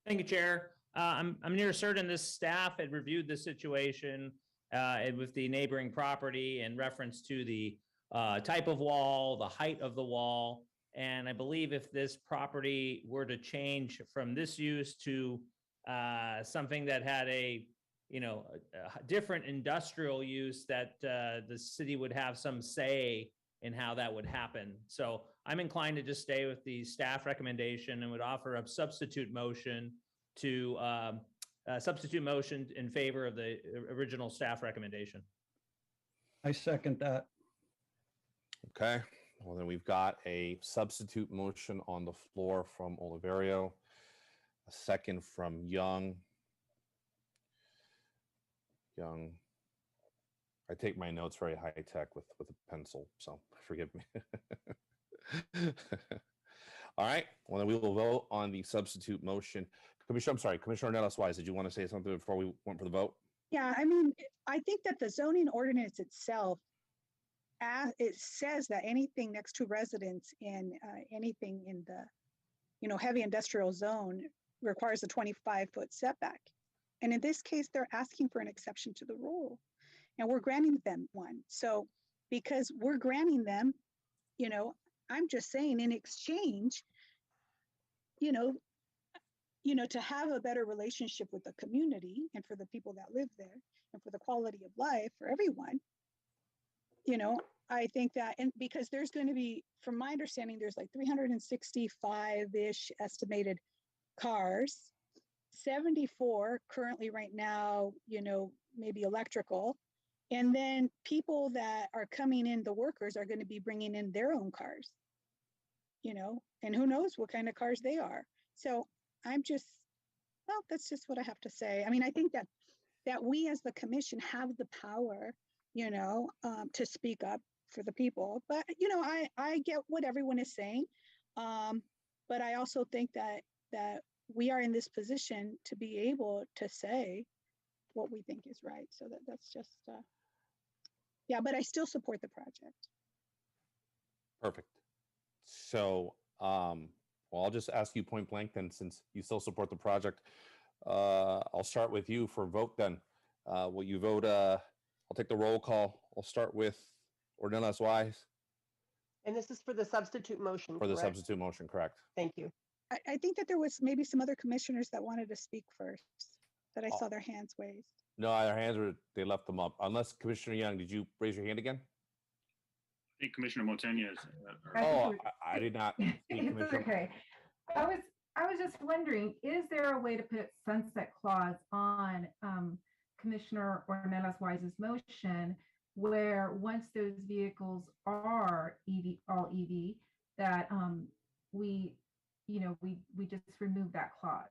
Thank you, Chair. I'm near certain this staff had reviewed the situation with the neighboring property in reference to the type of wall, the height of the wall. And I believe if this property were to change from this use to something that had a different industrial use that the city would have some say in how that would happen. So I'm inclined to just stay with the staff recommendation and would offer a substitute motion in favor of the original staff recommendation. I second that. Okay, well then we've got a substitute motion on the floor from Oliverio, a second from Young. I take my notes very high tech with a pencil, so forgive me. All right, well then we will vote on the substitute motion. Commissioner Nellis-Wise, did you want to say something before we went for the vote? Yeah, I mean, I think that the zoning ordinance itself, it says that anything next to residence in anything in the, heavy industrial zone requires a 25-foot setback. And in this case, they're asking for an exception to the rule, and we're granting them one. So because we're granting them, I'm just saying in exchange, to have a better relationship with the community and for the people that live there and for the quality of life for everyone, I think that, and because there's going to be, from my understanding, there's like 365-ish estimated cars, 74 currently right now, maybe electrical. And then people that are coming in, the workers are going to be bringing in their own cars, and who knows what kind of cars they are. So that's just what I have to say. I mean, I think that we as the commission have the power, to speak up for the people. But, I get what everyone is saying. But I also think that we are in this position to be able to say what we think is right. So that's just, but I still support the project. Perfect. So, well, I'll just ask you point blank then, since you still support the project. I'll start with you for vote then. Will you vote? I'll take the roll call. I'll start with Ordinance-Wise. And this is for the substitute motion, For the correct? substitute motion, correct. Thank you. I think that there was maybe some other commissioners that wanted to speak first, that I saw their hands raised. No, their hands they left them up. Unless Commissioner Young, did you raise your hand again? I think Commissioner Montañez. I did not. It's okay. I was just wondering, is there a way to put sunset clause on Commissioner Ornelas-Wise's motion, where once those vehicles are all EV, that we just remove that clause?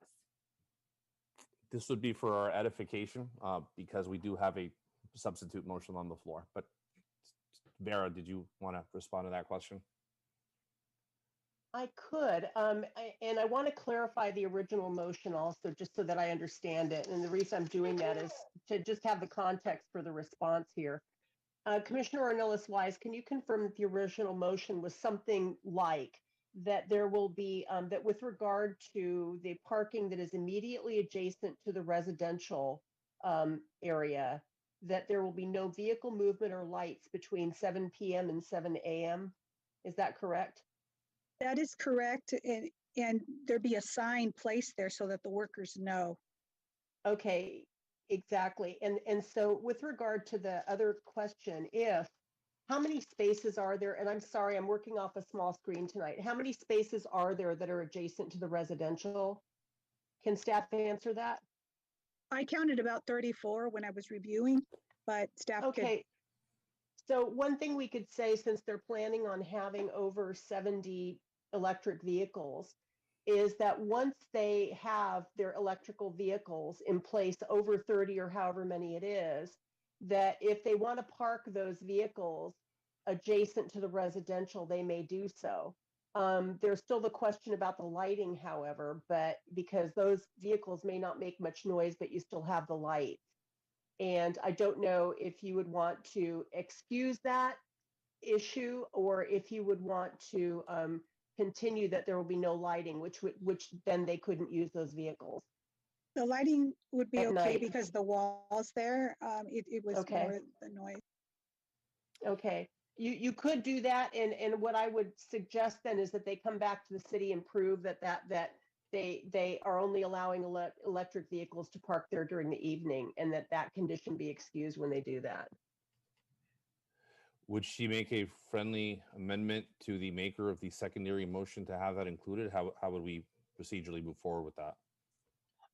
This would be for our edification, because we do have a substitute motion on the floor. But Vera, did you want to respond to that question? I could, and I want to clarify the original motion also, just so that I understand it. And the reason I'm doing that is to just have the context for the response here. Commissioner Ornelas-Wise, can you confirm that the original motion was something like that there will be, that with regard to the parking that is immediately adjacent to the residential area, that there will be no vehicle movement or lights between 7 p.m. and 7 a.m.? Is that correct? That is correct, and there be a sign placed there so that the workers know. Okay, exactly. And so with regard to the other question, how many spaces are there? And I'm sorry, I'm working off a small screen tonight. How many spaces are there that are adjacent to the residential? Can staff answer that? I counted about 34 when I was reviewing, but staff Okay. So one thing we could say, since they're planning on having over 70 electric vehicles, is that once they have their electrical vehicles in place, over 30 or however many it is, that if they want to park those vehicles adjacent to the residential, they may do so. There's still the question about the lighting, however, but because those vehicles may not make much noise, but you still have the lights. And I don't know if you would want to excuse that issue, or if you would want to continue that there will be no lighting, which then they couldn't use those vehicles. The lighting would be At okay night. because the walls there, it was Okay. more the noise. Okay, you could do that, and what I would suggest then is that they come back to the city and prove that they are only allowing electric vehicles to park there during the evening, and that condition be excused when they do that. Would she make a friendly amendment to the maker of the secondary motion to have that included? How would we procedurally move forward with that?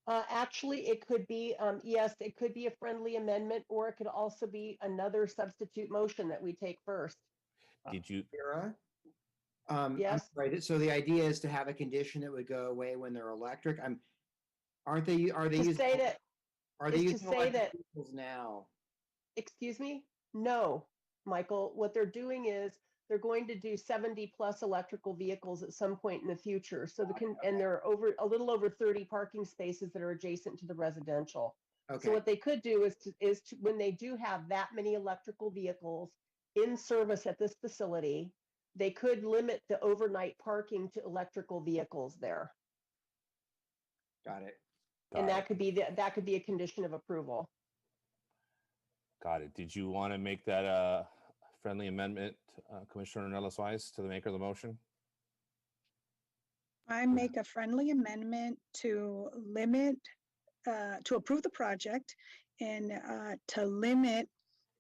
Actually, it could be, yes, it could be a friendly amendment, or it could also be another substitute motion that we take first. Did you? Sarah? Yes. Right. So the idea is to have a condition that would go away when they're electric. Are they To using, say that, are they is to using say electric that, vehicles now? excuse me? No, Michael, what they're doing is they're going to do 70 plus electrical vehicles at some point in the future. So and there are a little over 30 parking spaces that are adjacent to the residential. Okay. So what they could do is to when they do have that many electrical vehicles in service at this facility, they could limit the overnight parking to electrical vehicles there. Got it. And that could be a condition of approval. Got it. Did you want to make that friendly amendment, Commissioner Nellis Weiss, to the maker of the motion? I make a friendly amendment to limit, to approve the project and to limit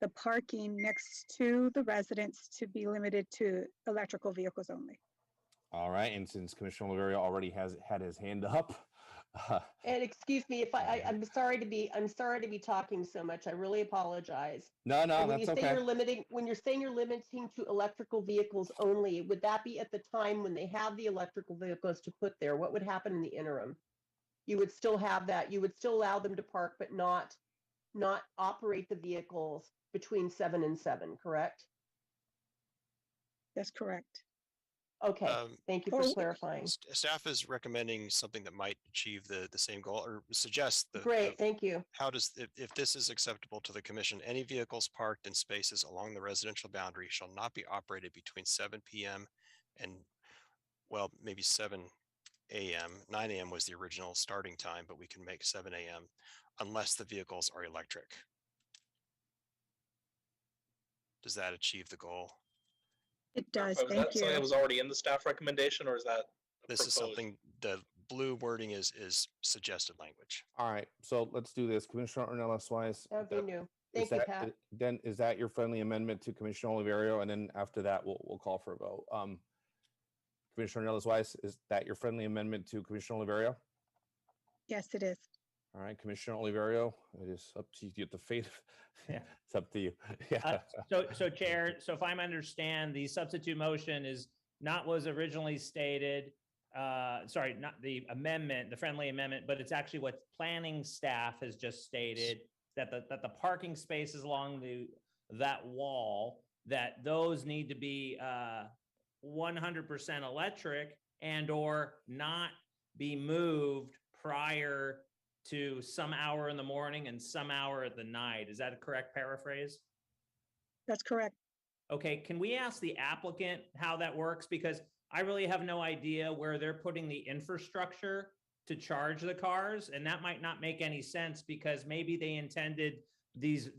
the parking next to the residents to be limited to electrical vehicles only. All right. And since Commissioner Oliverio already has had his hand up. And excuse me if I'm sorry to be talking so much. I really apologize. No, when that's you say okay. When you're saying you're limiting to electrical vehicles only, would that be at the time when they have the electrical vehicles to put there? What would happen in the interim? You would still have that. You would still allow them to park, but not operate the vehicles between 7 and 7, correct? That's correct. Okay, thank you for clarifying. Staff is recommending something that might achieve the same goal, or suggest the. Great, thank you. How does, if this is acceptable to the commission, any vehicles parked in spaces along the residential boundary shall not be operated between 7 p.m. and, well, maybe 7 a.m. 9 a.m. was the original starting time, but we can make 7 a.m. unless the vehicles are electric. Does that achieve the goal? It does. Was that something that was already in the staff recommendation, or is that this proposed? is something, the blue wording is suggested language. All right. So let's do this. Commissioner Nellis Weiss. That would be new. Thank you, Pat. Then is that your friendly amendment to Commissioner Oliverio? And then after that, we'll call for a vote. Commissioner Nellis Weiss, is that your friendly amendment to Commissioner Oliverio? Yes, it is. All right, Commissioner Oliverio, it is up to you. The fate. Yeah, it's up to you. Yeah. So Chair, so if I understand, the substitute motion is not was originally stated. Sorry, not the amendment, the friendly amendment, but it's actually what planning staff has just stated, that the parking spaces along that wall, that those need to be 100% electric and or not be moved prior to some hour in the morning and some hour at the night. Is that a correct paraphrase? That's correct. Okay, can we ask the applicant how that works? Because I really have no idea where they're putting the infrastructure to charge the cars, and that might not make any sense because maybe they intended these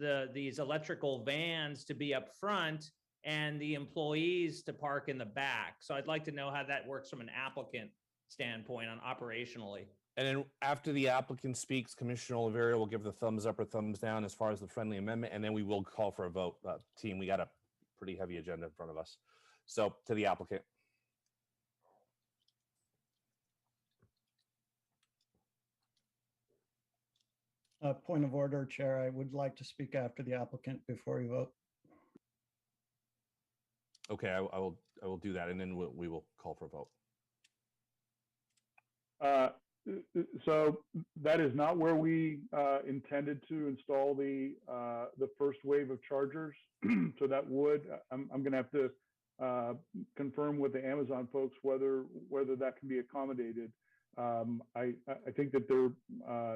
electrical vans to be up front and the employees to park in the back. So I'd like to know how that works from an applicant standpoint on operationally. And then after the applicant speaks, Commissioner Oliverio will give the thumbs up or thumbs down as far as the friendly amendment, and then we will call for a vote. Team, we got a pretty heavy agenda in front of us. So to the applicant. Point of order, Chair. I would like to speak after the applicant before we vote. Okay, I will do that, and then we will call for a vote. So that is not where we intended to install the first wave of chargers. So that would, I'm going to have to confirm with the Amazon folks whether that can be accommodated. I think that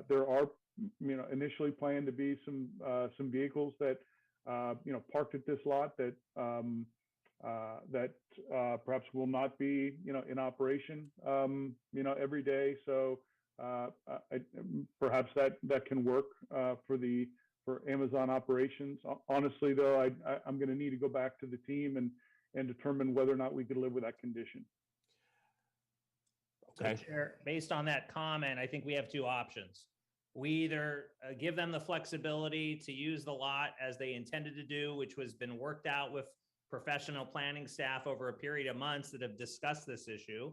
there are initially planned to be some vehicles that parked at this lot that perhaps will not be in operation every day. So perhaps that can work for Amazon operations. Honestly, though, I'm going to need to go back to the team and determine whether or not we could live with that condition. Okay. So Chair, based on that comment, I think we have two options. We either give them the flexibility to use the lot as they intended to do, which was been worked out with professional planning staff over a period of months that have discussed this issue.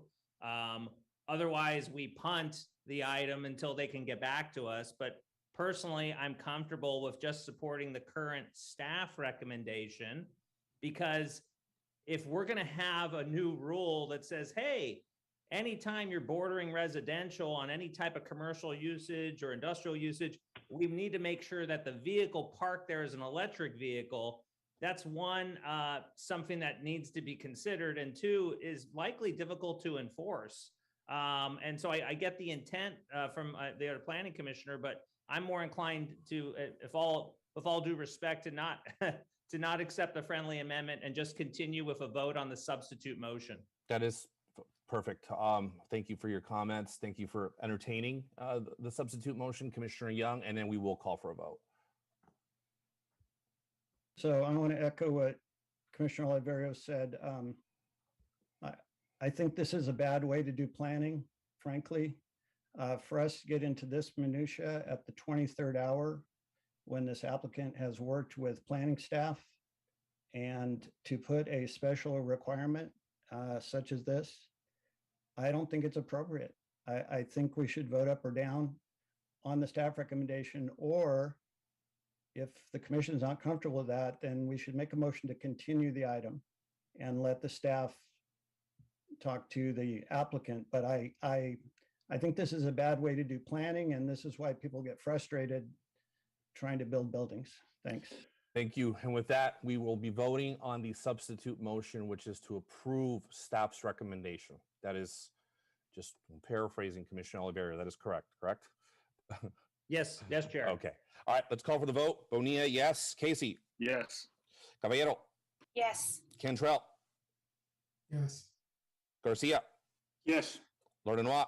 Otherwise, we punt the item until they can get back to us. But personally, I'm comfortable with just supporting the current staff recommendation, because if we're going to have a new rule that says, hey, anytime you're bordering residential on any type of commercial usage or industrial usage, we need to make sure that the vehicle parked there is an electric vehicle. That's one, something that needs to be considered, and two, is likely difficult to enforce. And so I get the intent from the other planning commissioner, but I'm more inclined to, with all due respect, to not to not accept the friendly amendment and just continue with a vote on the substitute motion. That is perfect. Thank you for your comments. Thank you for entertaining the substitute motion, Commissioner Young, and then we will call for a vote. So I want to echo what Commissioner Oliverio said. I think this is a bad way to do planning, frankly. For us to get into this minutia at the 23rd hour when this applicant has worked with planning staff, and to put a special requirement such as this, I don't think it's appropriate. I think we should vote up or down on the staff recommendation, or if the commission is not comfortable with that, then we should make a motion to continue the item and let the staff talk to the applicant. But I think this is a bad way to do planning, and this is why people get frustrated trying to build buildings. Thanks. Thank you. And with that, we will be voting on the substitute motion, which is to approve staff's recommendation. That is, just paraphrasing Commissioner Oliveira, that is correct? Yes, Chair. Okay. All right, let's call for the vote. Bonilla, yes. Casey? Yes. Caballero? Yes. Cantrell? Yes. Garcia? Yes. Lordinois?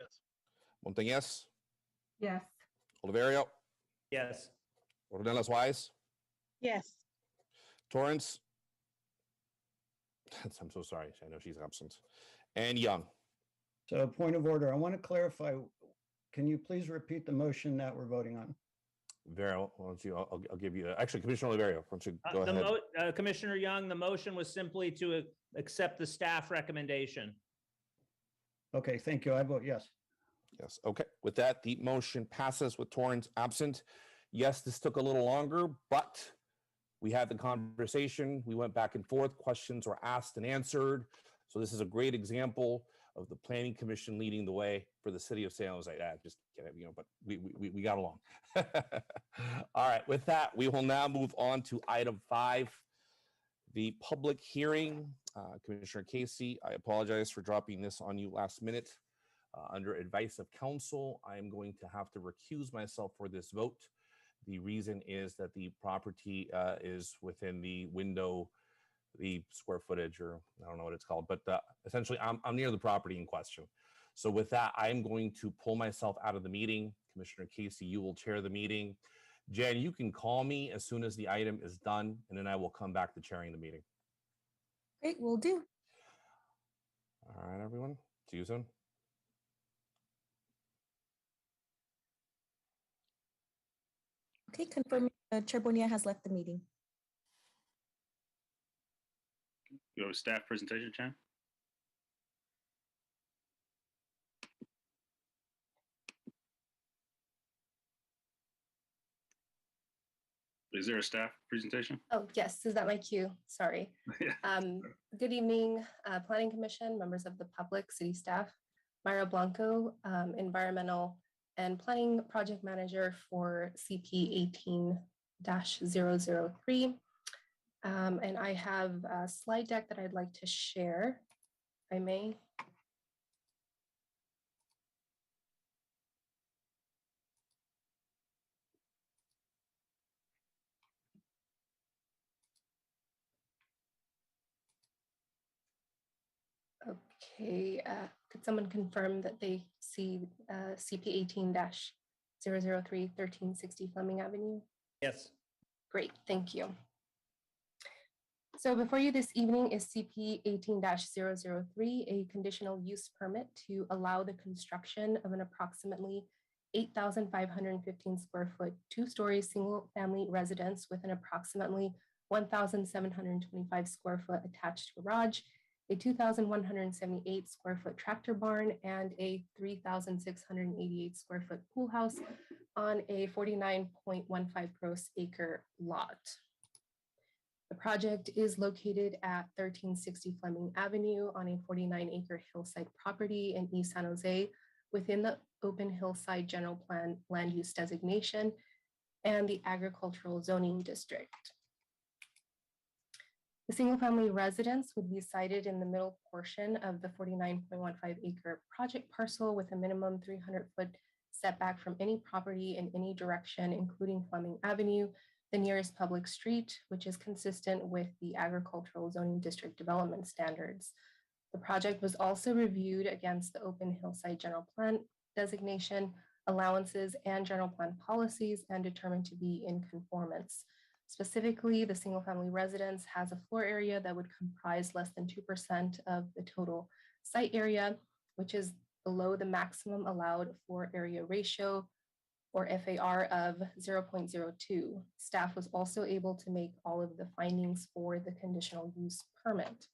Yes. Montañez? Yes. Oliverio? Yes. Ornelas Wise? Yes. Torrance? I'm so sorry. I know she's absent. And Young? So point of order, I want to clarify, can you please repeat the motion that we're voting on? Vera, why don't you, I'll give you, actually, Commissioner Oliverio, why don't you go ahead. Commissioner Young, the motion was simply to accept the staff recommendation. Okay, thank you. I vote yes. Yes, okay. With that, the motion passes with Torrance absent. Yes, this took a little longer, but we had the conversation. We went back and forth. Questions were asked and answered. So this is a great example of the Planning Commission leading the way for the city of San Jose. Just kidding, but we got along. All right, with that, we will now move on to item 5, the public hearing. Commissioner Casey, I apologize for dropping this on you last minute. Under advice of counsel, I am going to have to recuse myself for this vote. The reason is that the property is within the window, the square footage, or I don't know what it's called, but essentially I'm near the property in question. So with that, I'm going to pull myself out of the meeting. Commissioner Casey, you will chair the meeting. Jen, you can call me as soon as the item is done, and then I will come back to chairing the meeting. Great, will do. All right, everyone. See you soon. Okay, confirm Chair Bonilla has left the meeting. Go staff presentation, Chan. Is there a staff presentation? Oh, yes. Is that my cue? Sorry. Good evening, Planning Commission, members of the public, city staff. Myra Blanco, Environmental and Planning Project Manager for CP 18-003. And I have a slide deck that I'd like to share, if I may. Okay, could someone confirm that they see CP 18-003 1360 Fleming Avenue? Yes. Great, thank you. So before you this evening is CP 18-003, a conditional use permit to allow the construction of an approximately 8,515 square foot, 2-story single family residence with an approximately 1,725 square foot attached garage, a 2,178 square foot tractor barn, and a 3,688 square foot pool house on a 49.15 gross acre lot. The project is located at 1360 Fleming Avenue on a 49-acre hillside property in East San Jose within the open hillside general plan land use designation and the agricultural zoning district. The single-family residence would be sited in the middle portion of the 49.15 acre project parcel with a minimum 300-foot setback from any property in any direction, including Fleming Avenue, the nearest public street, which is consistent with the agricultural zoning district development standards. The project was also reviewed against the open hillside general plan designation, allowances, and general plan policies and determined to be in conformance. Specifically, the single family residence has a floor area that would comprise less than 2% of the total site area, which is below the maximum allowed floor area ratio or FAR of 0.02. Staff was also able to make all of the findings for the conditional use permit.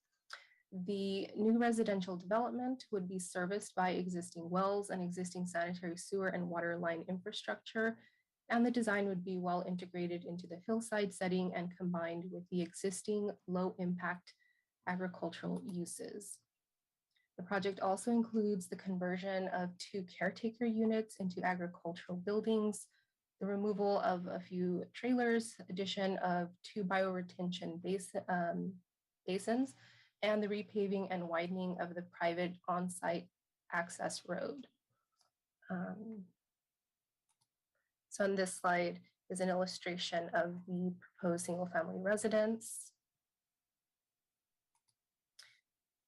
The new residential development would be serviced by existing wells and existing sanitary sewer and water line infrastructure, and the design would be well integrated into the hillside setting and combined with the existing low impact agricultural uses. The project also includes the conversion of 2 caretaker units into agricultural buildings, the removal of a few trailers, addition of 2 bioretention basins, and the repaving and widening of the private on-site access road. So on this slide is an illustration of the proposed single-family residence.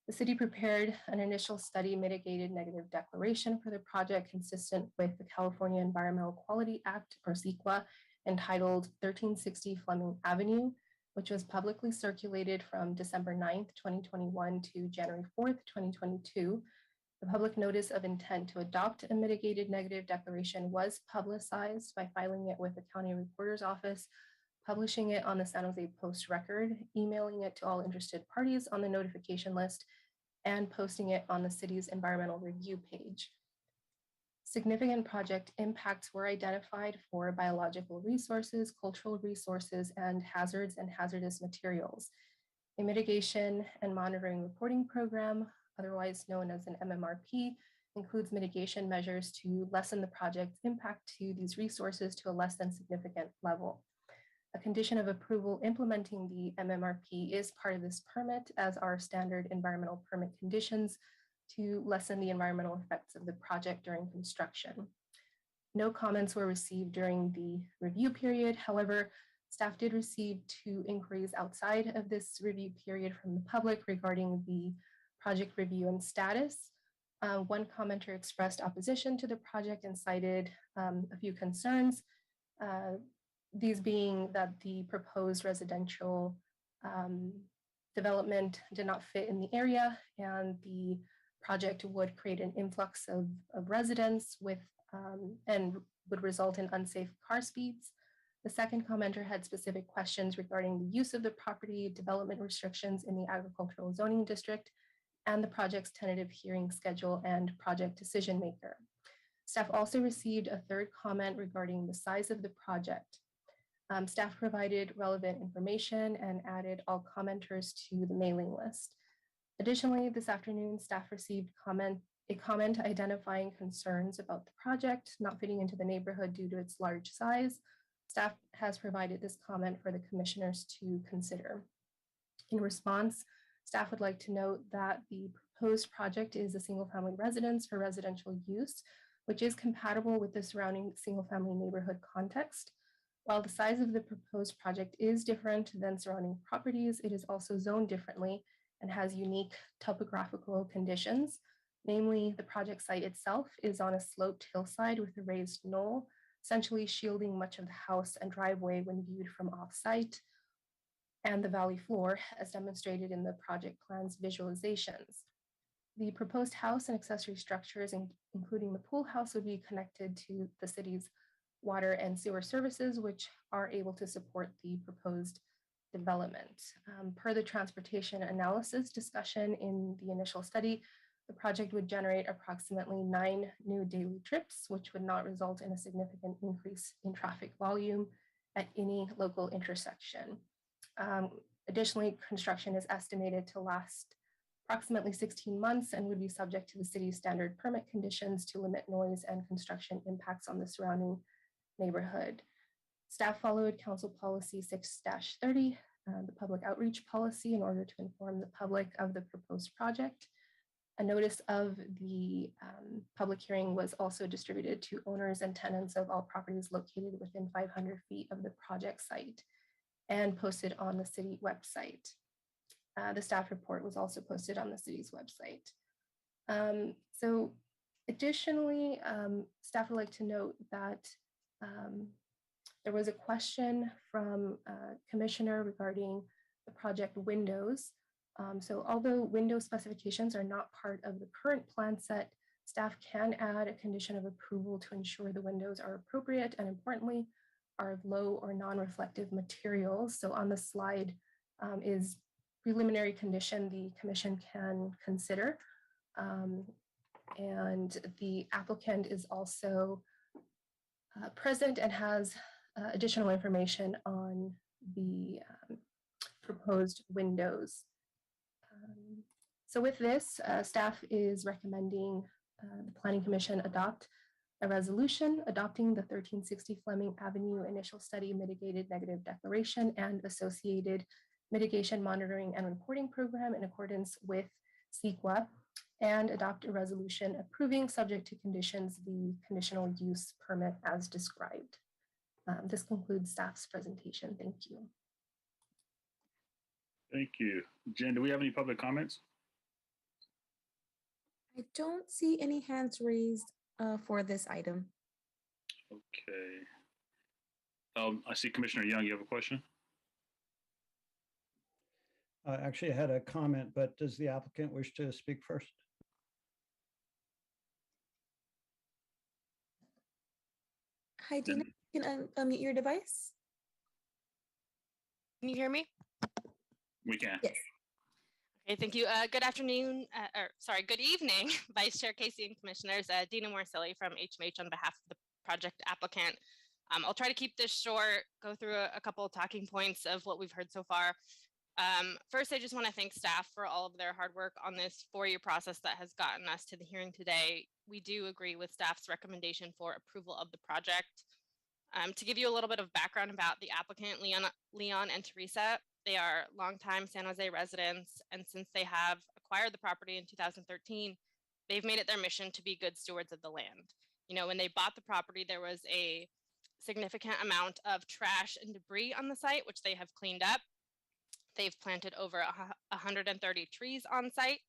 The city prepared an initial study mitigated negative declaration for the project consistent with the California Environmental Quality Act, or CEQA, entitled 1360 Fleming Avenue, which was publicly circulated from December 9th, 2021 to January 4th, 2022. The public notice of intent to adopt a mitigated negative declaration was publicized by filing it with the county recorder's office, publishing it on the San Jose Post Record, emailing it to all interested parties on the notification list, and posting it on the city's environmental review page. Significant project impacts were identified for biological resources, cultural resources, and hazards and hazardous materials. A mitigation and monitoring reporting program, otherwise known as an MMRP, includes mitigation measures to lessen the project's impact to these resources to a less than significant level. A condition of approval implementing the MMRP is part of this permit, as are standard environmental permit conditions to lessen the environmental effects of the project during construction. No comments were received during the review period. However, staff did receive 2 inquiries outside of this review period from the public regarding the project review and status. One commenter expressed opposition to the project and cited a few concerns. These being that the proposed residential development did not fit in the area, and the project would create an influx of residents and would result in unsafe car speeds. The second commenter had specific questions regarding the use of the property, development restrictions in the agricultural zoning district, and the project's tentative hearing schedule and project decision maker. Staff also received a third comment regarding the size of the project. Staff provided relevant information and added all commenters to the mailing list. Additionally, this afternoon, staff received a comment identifying concerns about the project not fitting into the neighborhood due to its large size. Staff has provided this comment for the commissioners to consider. In response, staff would like to note that the proposed project is a single-family residence for residential use, which is compatible with the surrounding single-family neighborhood context. While the size of the proposed project is different than surrounding properties, it is also zoned differently and has unique topographical conditions. Namely, the project site itself is on a sloped hillside with a raised knoll, essentially shielding much of the house and driveway when viewed from off-site. and the valley floor as demonstrated in the project plan's visualizations. The proposed house and accessory structures, including the pool house, would be connected to the city's water and sewer services, which are able to support the proposed development. Per the transportation analysis discussion in the initial study, the project would generate approximately 9 new daily trips, which would not result in a significant increase in traffic volume at any local intersection. Additionally, construction is estimated to last approximately 16 months and would be subject to the city's standard permit conditions to limit noise and construction impacts on the surrounding neighborhood. Staff followed Council Policy 6-30, the public outreach policy, in order to inform the public of the proposed project. A notice of the public hearing was also distributed to owners and tenants of all properties located within 500 feet of the project site and posted on the city website. The staff report was also posted on the city's website. So additionally, staff would like to note that there was a question from a commissioner regarding the project windows. So although window specifications are not part of the current plan set, staff can add a condition of approval to ensure the windows are appropriate and, importantly, are of low or non-reflective materials. So on the slide is preliminary condition the commission can consider. And the applicant is also present and has additional information on the proposed windows. So with this, staff is recommending the Planning Commission adopt a resolution adopting the 1360 Fleming Avenue initial study mitigated negative declaration and associated mitigation monitoring and reporting program in accordance with CEQA, and adopt a resolution approving, subject to conditions, the conditional use permit as described. This concludes staff's presentation. Thank you. Thank you. Jen, do we have any public comments? I don't see any hands raised for this item. Okay. I see Commissioner Young, you have a question? Actually, I had a comment, but does the applicant wish to speak first? Hi, Dina, you can unmute your device. Can you hear me? We can. Yes. Okay, thank you. Good afternoon, good evening, Vice Chair Casey and Commissioners. Dina Morcelli from HMH on behalf of the project applicant. I'll try to keep this short, go through a couple of talking points of what we've heard so far. First, I just want to thank staff for all of their hard work on this 4-year process that has gotten us to the hearing today. We do agree with staff's recommendation for approval of the project. To give you a little bit of background about the applicant, Leon and Teresa, they are longtime San Jose residents, and since they have acquired the property in 2013, they've made it their mission to be good stewards of the land. You know, when they bought the property, there was a significant amount of trash and debris on the site, which they have cleaned up. They've planted over 130 trees on site.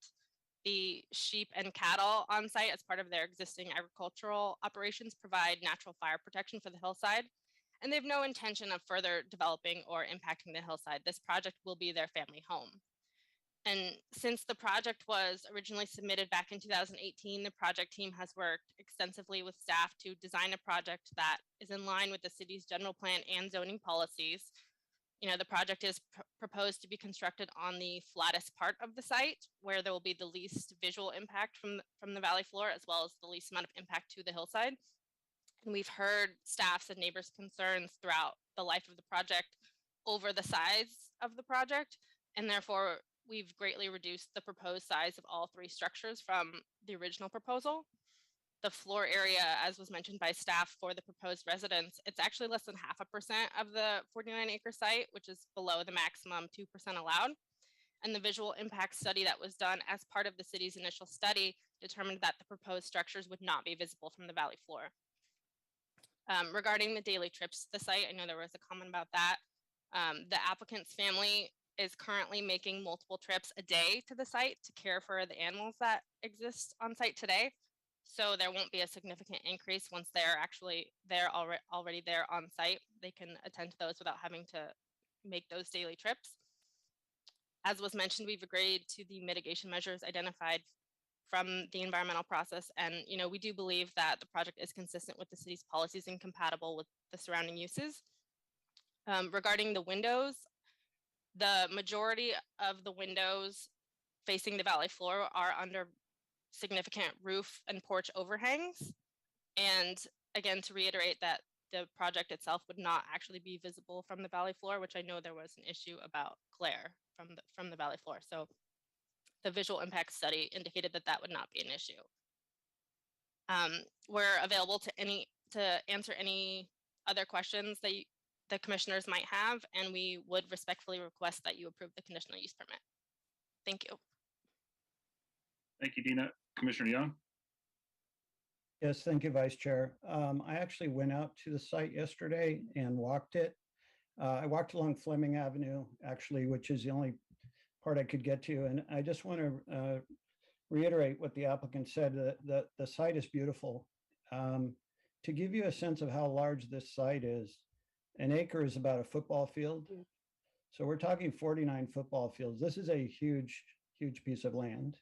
The sheep and cattle on site, as part of their existing agricultural operations, provide natural fire protection for the hillside. And they have no intention of further developing or impacting the hillside. This project will be their family home. And since the project was originally submitted back in 2018, the project team has worked extensively with staff to design a project that is in line with the city's general plan and zoning policies. You know, the project is proposed to be constructed on the flattest part of the site, where there will be the least visual impact from the valley floor, as well as the least amount of impact to the hillside. And we've heard staff's and neighbors' concerns throughout the life of the project over the size of the project, and therefore we've greatly reduced the proposed size of all 3 structures from the original proposal. The floor area, as was mentioned by staff for the proposed residence, it's actually less than 0.5% of the 49-acre site, which is below the maximum 2% allowed. And the visual impact study that was done as part of the city's initial study determined that the proposed structures would not be visible from the valley floor. Regarding the daily trips to the site, I know there was a comment about that. The applicant's family is currently making multiple trips a day to the site to care for the animals that exist on site today. So there won't be a significant increase once they're actually already there on site. They can attend to those without having to make those daily trips. As was mentioned, we've agreed to the mitigation measures identified from the environmental process. And, we do believe that the project is consistent with the city's policies and compatible with the surrounding uses. Regarding the windows, the majority of the windows facing the valley floor are under significant roof and porch overhangs. And again, to reiterate that the project itself would not actually be visible from the valley floor, which I know there was an issue about glare from the valley floor. So the visual impact study indicated that that would not be an issue. We're available to answer any other questions that the commissioners might have, and we would respectfully request that you approve the conditional use permit. Thank you. Thank you, Dina. Commissioner Young? Yes, thank you, Vice Chair. I actually went out to the site yesterday and walked it. I walked along Fleming Avenue, actually, which is the only part I could get to. And I just want to reiterate what the applicant said, that the site is beautiful. To give you a sense of how large this site is, an acre is about a football field. So we're talking 49 football fields. This is a huge, huge piece of land.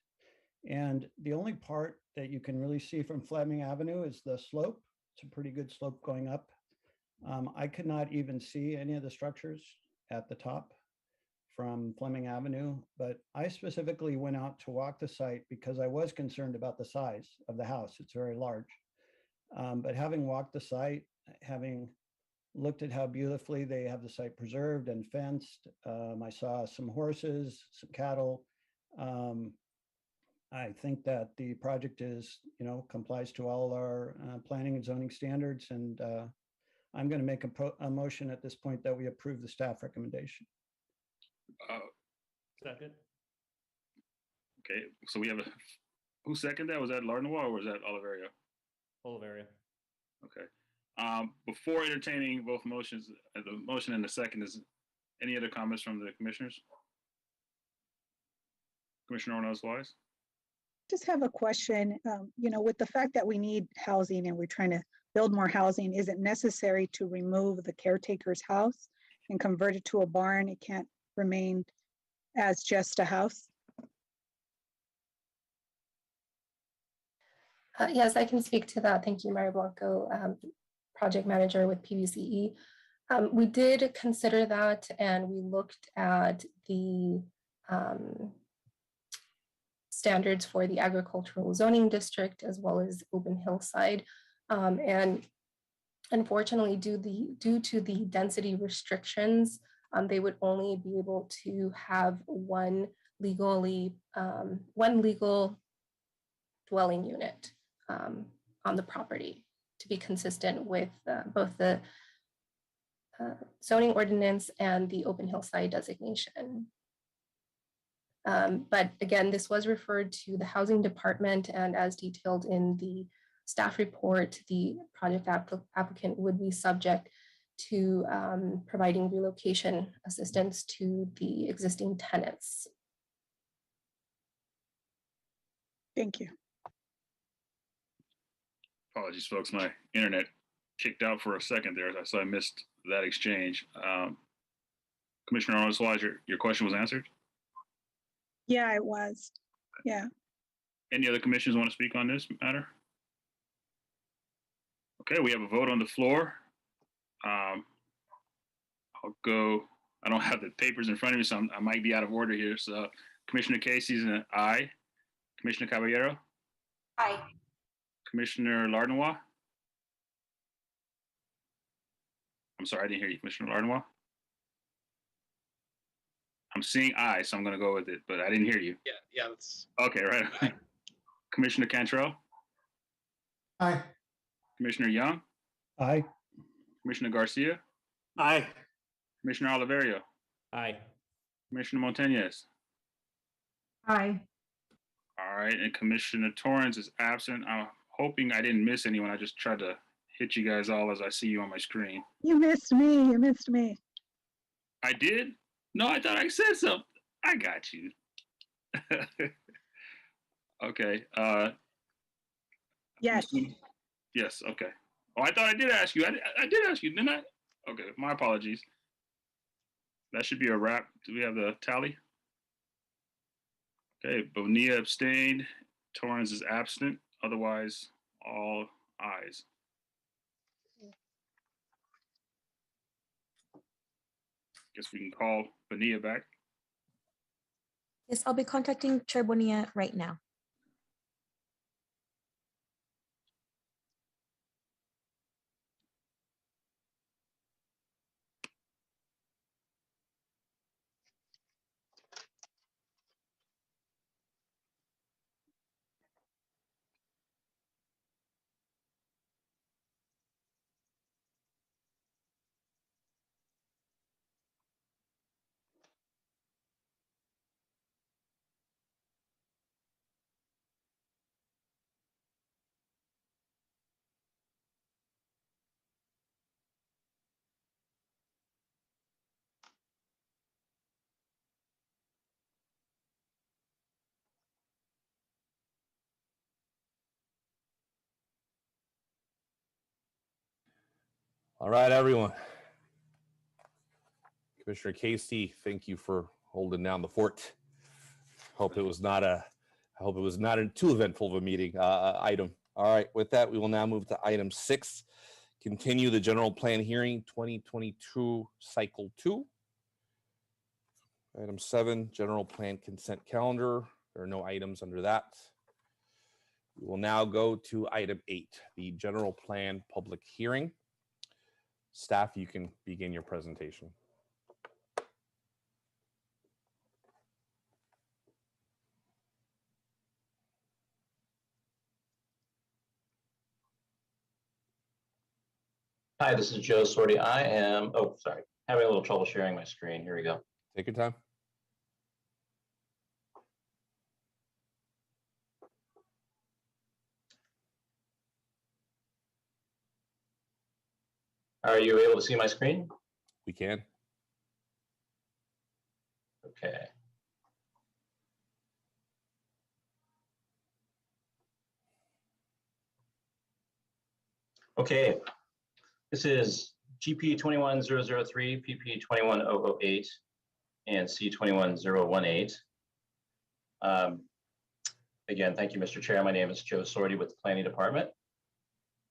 And the only part that you can really see from Fleming Avenue is the slope. It's a pretty good slope going up. I could not even see any of the structures at the top from Fleming Avenue, but I specifically went out to walk the site because I was concerned about the size of the house. It's very large. But having walked the site, having looked at how beautifully they have the site preserved and fenced, I saw some horses, some cattle. I think that the project is, complies to all our planning and zoning standards, and I'm going to make a motion at this point that we approve the staff recommendation. Second. Okay, so we have who seconded that? Was that Lardnois or was that Oliverio? Oliverio. Okay. Before entertaining both motions, the motion and the second, is any other comments from the commissioners? Commissioner Ordonez-Wise? Just have a question. With the fact that we need housing and we're trying to build more housing, is it necessary to remove the caretaker's house and convert it to a barn? It can't remain as just a house? Yes, I can speak to that. Thank you, Mario Blanco, project manager with PVCE. We did consider that, and we looked at the standards for the agricultural zoning district as well as open hillside. And unfortunately, due to the density restrictions, they would only be able to have one legal dwelling unit on the property to be consistent with both the zoning ordinance and the open hillside designation. But again, this was referred to the housing department, and as detailed in the staff report, the project applicant would be subject to providing relocation assistance to the existing tenants. Thank you. Apologies, folks. My internet kicked out for a second there, so I missed that exchange. Commissioner Ordonez-Wise, your question was answered? Yeah, it was. Yeah. Any other commissioners want to speak on this matter? Okay, we have a vote on the floor. I'll go. I don't have the papers in front of me, so I might be out of order here. So Commissioner Casey's an aye. Commissioner Caballero? Aye. Commissioner Lardnois? I'm sorry, I didn't hear you, Commissioner Lardnois. I'm seeing aye, so I'm going to go with it, but I didn't hear you. Yeah, that's okay, right. Aye. Commissioner Cantrell? Aye. Commissioner Young? Aye. Commissioner Garcia? Aye. Commissioner Oliverio? Aye. Commissioner Montañez? Aye. All right, and Commissioner Torrance is absent. I'm hoping I didn't miss anyone. I just tried to hit you guys all as I see you on my screen. You missed me. You missed me. I did? No, I thought I said something. I got you. Okay. Yes. Yes, okay. Oh, I thought I did ask you. I did ask you, didn't I? Okay, my apologies. That should be a wrap. Do we have the tally? Okay, Bonilla abstained. Torrance is absent. Otherwise, all ayes. Guess we can call Bonilla back. Yes, I'll be contacting Chair Bonilla right now. All right, everyone. Commissioner Casey, thank you for holding down the fort. Hope it was not a too eventful of a meeting item. All right, with that, we will now move to item 6. Continue the general plan hearing 2022 cycle 2. Item 7, general plan consent calendar. There are no items under that. We will now go to item 8, the general plan public hearing. Staff, you can begin your presentation. Hi, this is José. I am, having a little trouble sharing my screen. Here we go. Take your time. Are you able to see my screen? We can. Okay. Okay. This is GP 21003, PP 21008, and C 21018. Again, thank you, Mr. Chair. My name is Joe Sorty with the Planning Department.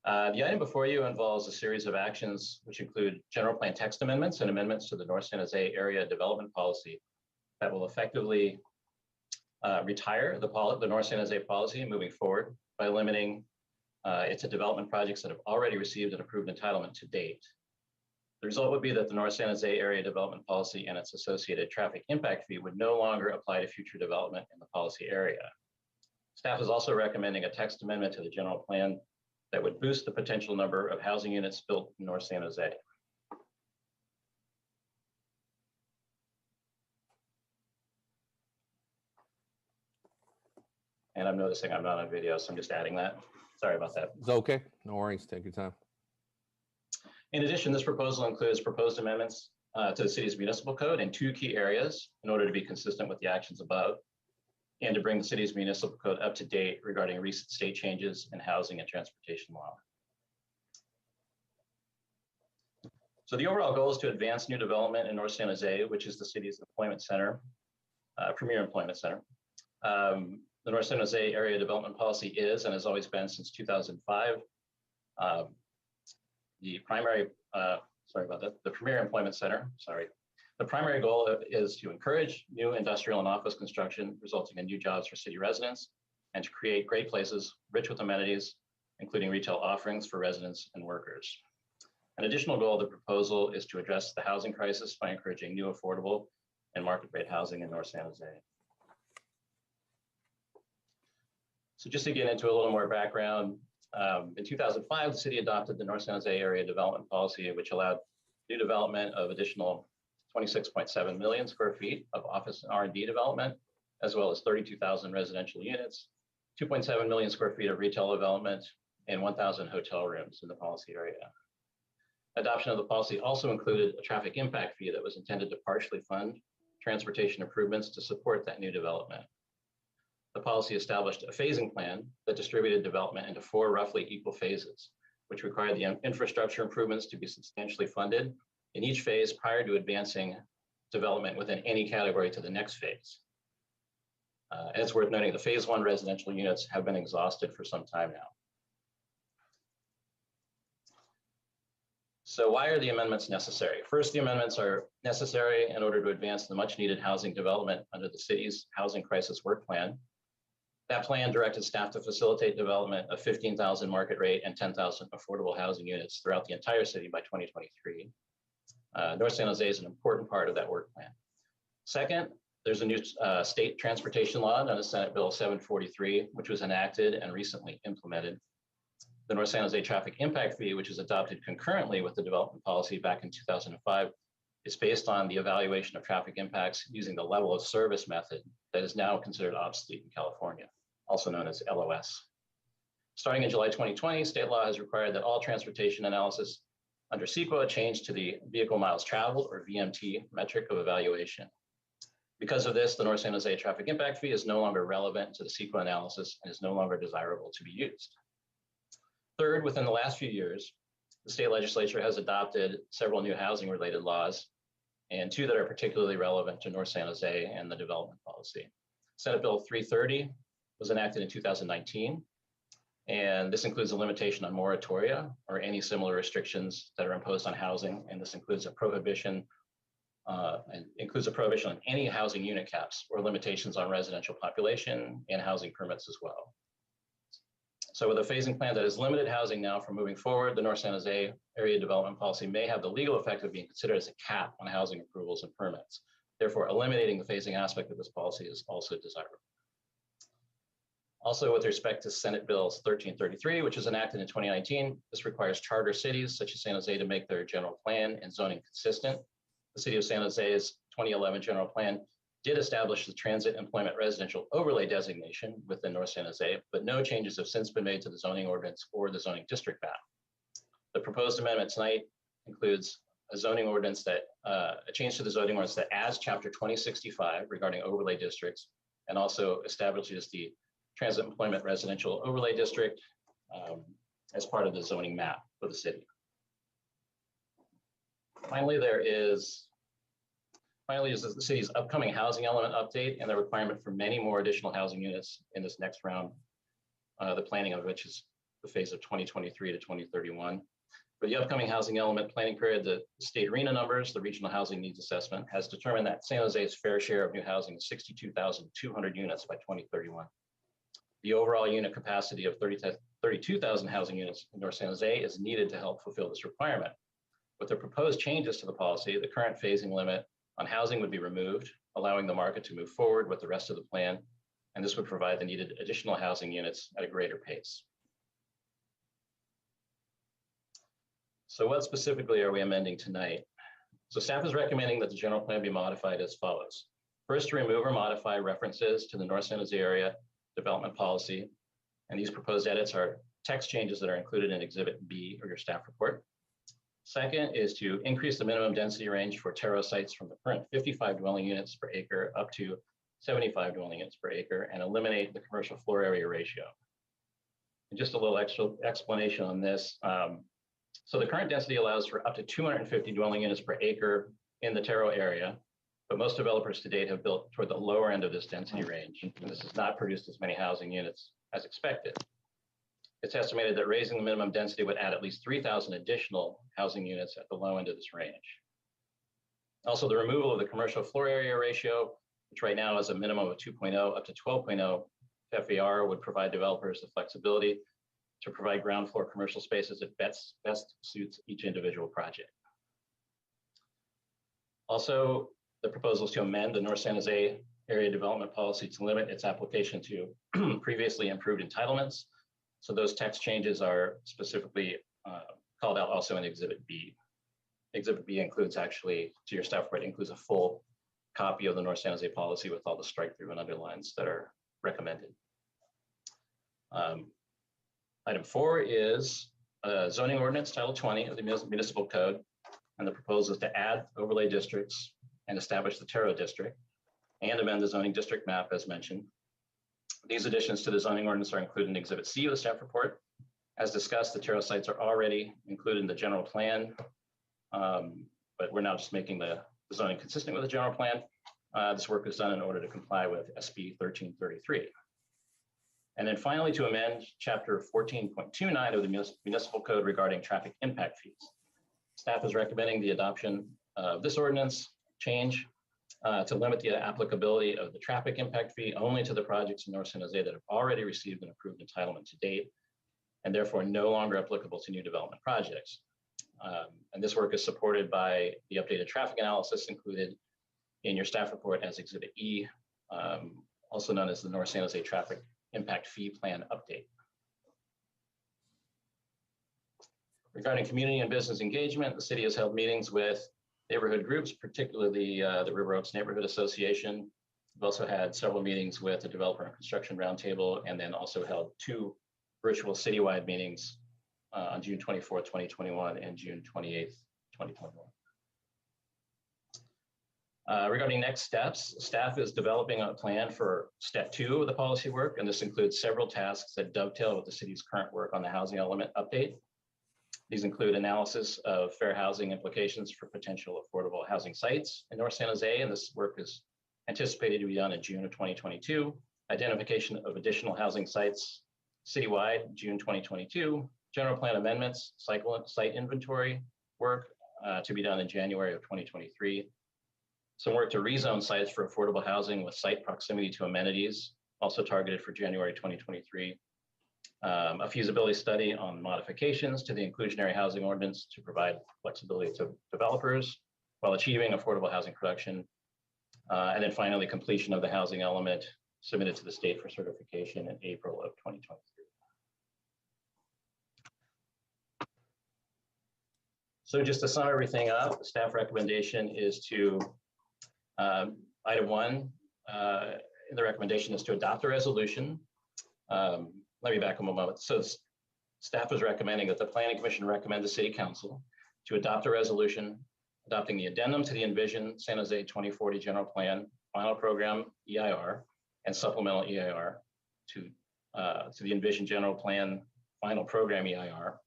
The item before you involves a series of actions which include general plan text amendments and amendments to the North San Jose Area Development Policy that will effectively retire the North San Jose policy moving forward by limiting it to development projects that have already received an approved entitlement to date. The result would be that the North San Jose Area Development Policy and its associated traffic impact fee would no longer apply to future development in the policy area. Staff is also recommending a text amendment to the general plan that would boost the potential number of housing units built in North San Jose. And I'm noticing I'm not on video, so I'm just adding that. Sorry about that. It's okay. No worries. Take your time. In addition, this proposal includes proposed amendments to the city's municipal code in 2 key areas in order to be consistent with the actions above and to bring the city's municipal code up to date regarding recent state changes in housing and transportation law. So the overall goal is to advance new development in North San Jose, which is the city's employment center, premier employment center. The North San Jose Area Development Policy is and has always been since 2005. The primary, the Premier Employment Center, the primary goal is to encourage new industrial and office construction, resulting in new jobs for city residents, and to create great places rich with amenities, including retail offerings for residents and workers. An additional goal of the proposal is to address the housing crisis by encouraging new affordable and market rate housing in North San Jose. So just to get into a little more background, in 2005, the city adopted the North San Jose Area Development Policy, which allowed new development of additional 26.7 million square feet of office and R&D development, as well as 32,000 residential units, 2.7 million square feet of retail development, and 1,000 hotel rooms in the policy area. Adoption of the policy also included a traffic impact fee that was intended to partially fund transportation improvements to support that new development. The policy established a phasing plan that distributed development into 4 roughly equal phases, which required the infrastructure improvements to be substantially funded in each phase prior to advancing development within any category to the next phase. And it's worth noting the phase 1 residential units have been exhausted for some time now. So why are the amendments necessary? First, the amendments are necessary in order to advance the much needed housing development under the city's housing crisis work plan. That plan directed staff to facilitate development of 15,000 market rate and 10,000 affordable housing units throughout the entire city by 2023. North San Jose is an important part of that work plan. Second, there's a new state transportation law known as Senate Bill 743, which was enacted and recently implemented. The North San Jose traffic impact fee, which was adopted concurrently with the development policy back in 2005, is based on the evaluation of traffic impacts using the level of service method that is now considered obsolete in California, also known as LOS. Starting in July 2020, state law has required that all transportation analysis under CEQA change to the vehicle miles traveled, or VMT, metric of evaluation. Because of this, the North San Jose traffic impact fee is no longer relevant to the CEQA analysis and is no longer desirable to be used. Third, within the last few years, the state legislature has adopted several new housing related laws, and two that are particularly relevant to North San Jose and the development policy. Senate Bill 330 was enacted in 2019, and this includes a limitation on moratoria or any similar restrictions that are imposed on housing, and this includes a prohibition on any housing unit caps or limitations on residential population and housing permits as well. So with a phasing plan that is limited housing now from moving forward, the North San Jose area development policy may have the legal effect of being considered as a cap on housing approvals and permits. Therefore, eliminating the phasing aspect of this policy is also desirable. Also, with respect to Senate Bill 1333, which was enacted in 2019, this requires charter cities such as San Jose to make their general plan and zoning consistent. The city of San Jose's 2011 general plan did establish the transit employment residential overlay designation within North San Jose, but no changes have since been made to the zoning ordinance or the zoning district map. The proposed amendment tonight includes a zoning ordinance that, a change to the zoning ordinance that adds chapter 2065 regarding overlay districts, and also establishes the transit employment residential overlay district as part of the zoning map for the city. Finally, is the city's upcoming housing element update and the requirement for many more additional housing units in this next round, the planning of which is the phase of 2023 to 2031. For the upcoming housing element planning period, the state RHNA numbers, the Regional Housing Needs Assessment, has determined that San Jose's fair share of new housing is 62,200 units by 2031. The overall unit capacity of 32,000 housing units in North San Jose is needed to help fulfill this requirement. With the proposed changes to the policy, the current phasing limit on housing would be removed, allowing the market to move forward with the rest of the plan, and this would provide the needed additional housing units at a greater pace. So what specifically are we amending tonight? So staff is recommending that the general plan be modified as follows. First, to remove or modify references to the North San Jose area development policy, and these proposed edits are text changes that are included in Exhibit B of your staff report. Second is to increase the minimum density range for TARO sites from the current 55 dwelling units per acre up to 75 dwelling units per acre, and eliminate the commercial floor area ratio. And just a little extra explanation on this. So the current density allows for up to 250 dwelling units per acre in the TARO area, but most developers to date have built toward the lower end of this density range, and this has not produced as many housing units as expected. It's estimated that raising the minimum density would add at least 3,000 additional housing units at the low end of this range. Also, the removal of the commercial floor area ratio, which right now is a minimum of 2.0 up to 12.0 FAR, would provide developers the flexibility to provide ground floor commercial spaces that best suits each individual project. Also, the proposal is to amend the North San Jose area development policy to limit its application to previously improved entitlements. So those text changes are specifically called out also in Exhibit B. Exhibit B includes, actually, to your staff report, includes a full copy of the North San Jose policy with all the strike through and underlines that are recommended. Item 4 is zoning ordinance Title 20 of the Municipal Code, and the proposal is to add overlay districts and establish the TARO district and amend the zoning district map as mentioned. These additions to the zoning ordinance are included in Exhibit C of the staff report. As discussed, the TARO sites are already included in the general plan, but we're now just making the zoning consistent with the general plan. This work was done in order to comply with SB 1333. And then finally, to amend Chapter 14.29 of the Municipal Code regarding traffic impact fees. Staff is recommending the adoption of this ordinance change to limit the applicability of the traffic impact fee only to the projects in North San Jose that have already received an approved entitlement to date, and therefore no longer applicable to new development projects. And this work is supported by the updated traffic analysis included in your staff report as Exhibit E, also known as the North San Jose Traffic Impact Fee Plan Update. Regarding community and business engagement, the city has held meetings with neighborhood groups, particularly the River Oaks Neighborhood Association. We've also had several meetings with the Developer and Construction Roundtable, and then also held 2 virtual citywide meetings on June 24th, 2021 and June 28th, 2021. Regarding next steps, staff is developing a plan for step 2 of the policy work, and this includes several tasks that dovetail with the city's current work on the housing element update. These include analysis of fair housing implications for potential affordable housing sites in North San Jose, and this work is anticipated to be done in June of 2022. Identification of additional housing sites citywide, June 2022. General plan amendments, site inventory work to be done in January of 2023. Some work to rezone sites for affordable housing with site proximity to amenities, also targeted for January 2023. A feasibility study on modifications to the inclusionary housing ordinance to provide flexibility to developers while achieving affordable housing production. And then finally, completion of the housing element submitted to the state for certification in April of 2023. So just to sum everything up, the staff recommendation is to, item 1, the recommendation is to adopt a resolution. Let me back up a moment. So staff is recommending that the Planning Commission recommend the City Council to adopt a resolution adopting the addendum to the Envision San Jose 2040 General Plan, Final Program EIR, and Supplemental EIR to the Envision General Plan, Final Program EIR,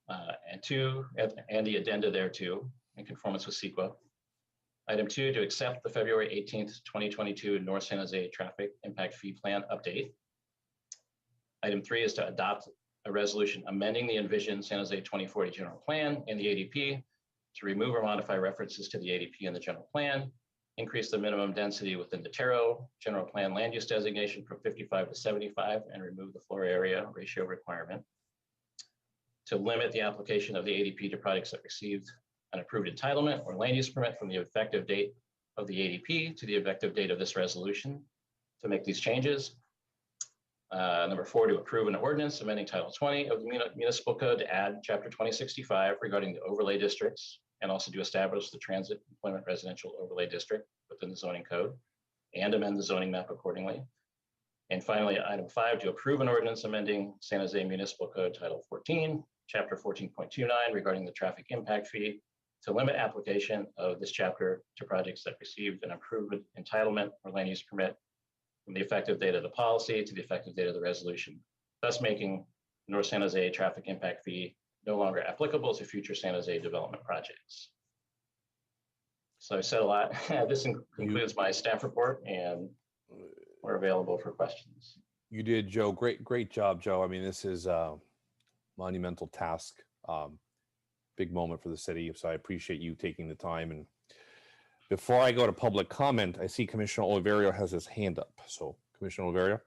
and the addenda thereto in conformance with CEQA. Item 2, to accept the February 18th, 2022 North San Jose Traffic Impact Fee Plan update. Item 3 is to adopt a resolution amending the Envision San Jose 2040 General Plan and the ADP to remove or modify references to the ADP in the general plan, increase the minimum density within the Terro General Plan land use designation from 55 to 75, and remove the floor area ratio requirement, to limit the application of the ADP to projects that received an approved entitlement or land use permit from the effective date of the ADP to the effective date of this resolution, to make these changes. Number 4, to approve an ordinance amending Title 20 of the Municipal Code to add Chapter 2065 regarding the overlay districts, and also to establish the Transit Employment Residential Overlay District within the zoning code and amend the zoning map accordingly. And finally, item 5, to approve an ordinance amending San Jose Municipal Code Title 14, Chapter 14.29 regarding the traffic impact fee to limit application of this chapter to projects that received an approved entitlement or land use permit from the effective date of the policy to the effective date of the resolution, thus making North San Jose traffic impact fee no longer applicable to future San Jose development projects. So I said a lot. This concludes my staff report, and we're available for questions. You did, Joe. Great job, Joe. I mean, this is a monumental task, big moment for the city. So I appreciate you taking the time. And before I go to public comment, I see Commissioner Oliverio has his hand up. So Commissioner Oliverio.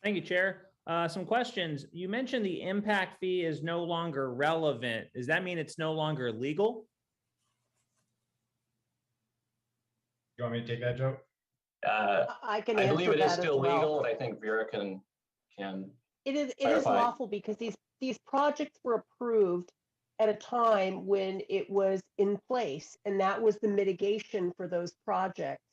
Thank you, Chair. Some questions. You mentioned the impact fee is no longer relevant. Does that mean it's no longer legal? You want me to take that, Joe? I can I answer believe it is that as still well. legal. I think Vera can It is clarify. lawful because these projects were approved at a time when it was in place, and that was the mitigation for those projects.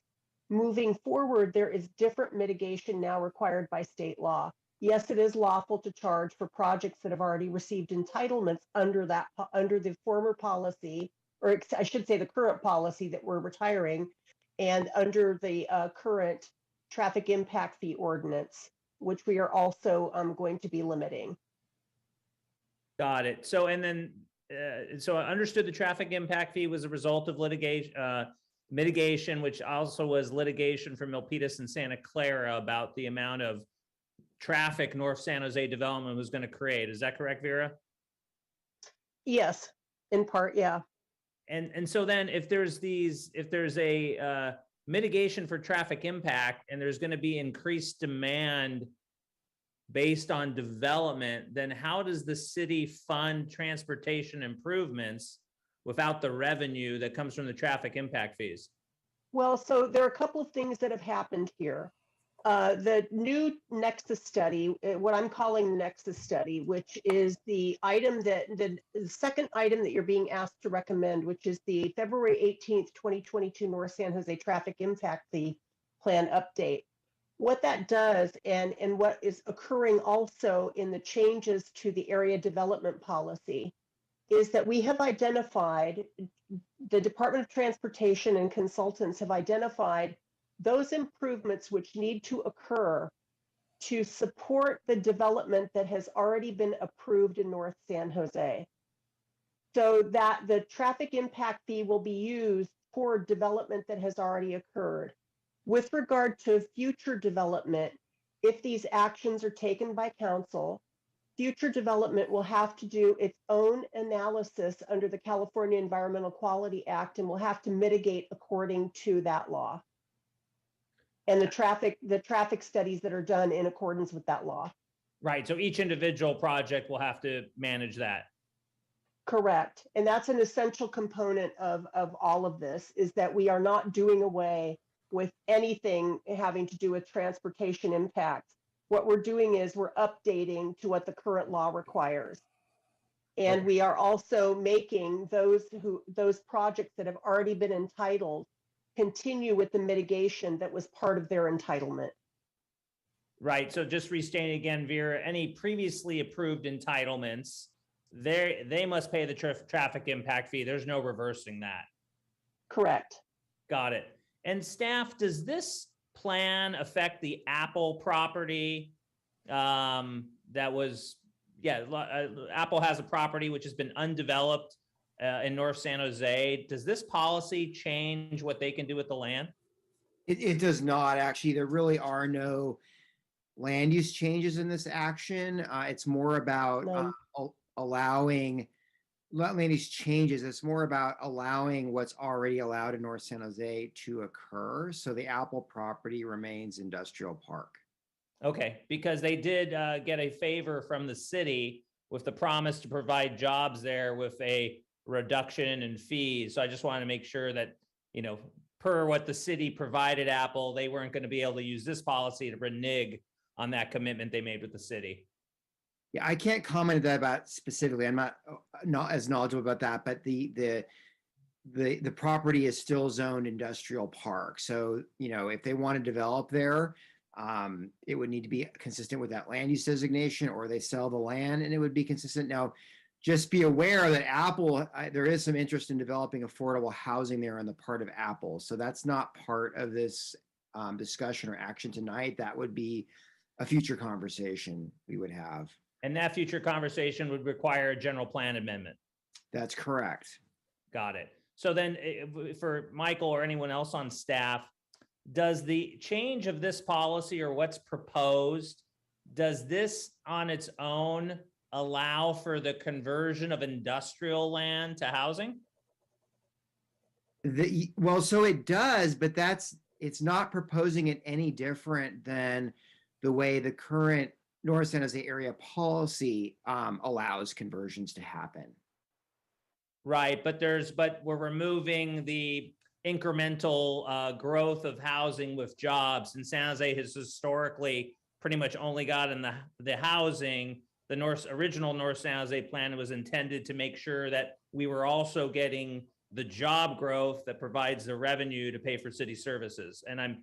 Moving forward, there is different mitigation now required by state law. Yes, it is lawful to charge for projects that have already received entitlements under the former policy, or I should say the current policy that we're retiring, and under the current traffic impact fee ordinance, which we are also going to be limiting. Got it. So, and then, so I understood the traffic impact fee was a result of litigation, mitigation, which also was litigation from Milpitas and Santa Clara about the amount of traffic North San Jose development was going to create. Is that correct, Vera? Yes, in part, yeah. And so then if there's a mitigation for traffic impact and there's going to be increased demand based on development, then how does the city fund transportation improvements without the revenue that comes from the traffic impact fees? Well, so there are a couple of things that have happened here. The new Nexus study, what I'm calling the Nexus study, which is the item that the second item that you're being asked to recommend, which is the February 18th, 2022 North San Jose Traffic Impact Fee Plan update. What that does, and what is occurring also in the changes to the area development policy, is that we have identified, the Department of Transportation and consultants have identified those improvements which need to occur to support the development that has already been approved in North San Jose, so that the traffic impact fee will be used for development that has already occurred. With regard to future development, if these actions are taken by council, future development will have to do its own analysis under the California Environmental Quality Act and will have to mitigate according to that law and the traffic studies that are done in accordance with that law. Right. So each individual project will have to manage that. Correct. And that's an essential component of all of this, is that we are not doing away with anything having to do with transportation impacts. What we're doing is we're updating to what the current law requires. And we are also making those projects that have already been entitled continue with the mitigation that was part of their entitlement. Right. So just restating again, Vera, any previously approved entitlements, they must pay the traffic impact fee. There's no reversing that. Correct. Got it. And staff, does this plan affect the Apple property that was, Apple has a property which has been undeveloped in North San Jose. Does this policy change what they can do with the land? It does not, actually. There really are no land use changes in this action. It's more about allowing land use changes. It's more about allowing what's already allowed in North San Jose to occur. So the Apple property remains industrial park. Okay, because they did get a favor from the city with the promise to provide jobs there with a reduction in fees. So I just wanted to make sure that, per what the city provided Apple, they weren't going to be able to use this policy to renege on that commitment they made with the city. Yeah, I can't comment that about specifically. I'm not as knowledgeable about that, but the property is still zoned industrial park. So, if they want to develop there, it would need to be consistent with that land use designation, or they sell the land and it would be consistent. Now, just be aware that Apple, there is some interest in developing affordable housing there on the part of Apple. So that's not part of this discussion or action tonight. That would be a future conversation we would have. And that future conversation would require a general plan amendment. That's correct. Got it. So then for Michael or anyone else on staff, does the change of this policy or what's proposed, does this on its own allow for the conversion of industrial land to housing? Well, so it does, but it's not proposing it any different than the way the current North San Jose area policy allows conversions to happen. Right, but we're removing the incremental growth of housing with jobs. And San Jose has historically pretty much only gotten the housing. The original North San Jose plan was intended to make sure that we were also getting the job growth that provides the revenue to pay for city services. And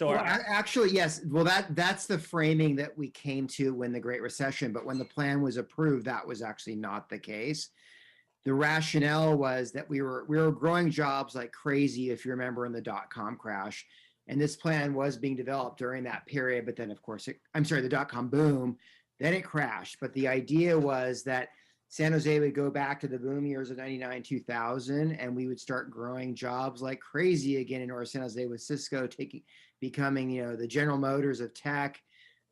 actually, yes. Well, that's the framing that we came to when the Great Recession, but when the plan was approved, that was actually not the case. The rationale was that we were growing jobs like crazy, if you remember, in the .com crash. And this plan was being developed during that period, but then of course, the .com boom, then it crashed. But the idea was that San Jose would go back to the boom years of 99, 2000, and we would start growing jobs like crazy again in North San Jose with Cisco becoming, the General Motors of tech,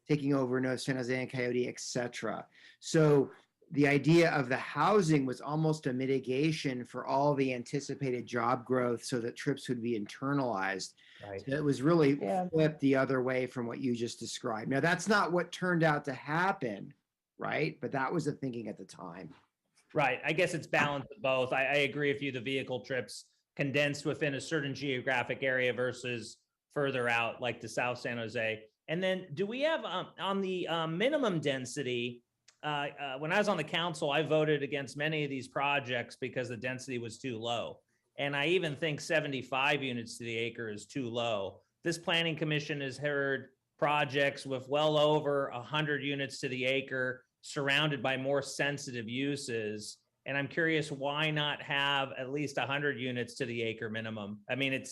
taking over North San Jose and Coyote, etc. So the idea of the housing was almost a mitigation for all the anticipated job growth so that trips would be internalized. Right. So it was really flipped the other way from what you just described. Now, that's not what turned out to happen, right? But that was the thinking at the time. Right. I guess it's balanced with both. I agree with you. The vehicle trips condensed within a certain geographic area versus further out, like to South San Jose. And then do we have on the minimum density, when I was on the council, I voted against many of these projects because the density was too low. And I even think 75 units to the acre is too low. This planning commission has heard projects with well over 100 units to the acre surrounded by more sensitive uses. And I'm curious, why not have at least 100 units to the acre minimum? I mean,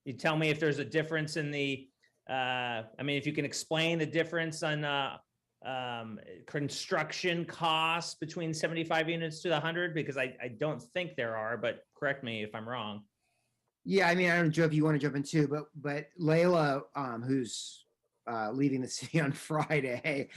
you tell me if there's a difference in the, if you can explain the difference on construction costs between 75 units to the 100, because I don't think there are, but correct me if I'm wrong. Yeah, I don't know, Joe, if you want to jump in too, but Layla, who's leaving the city on Friday,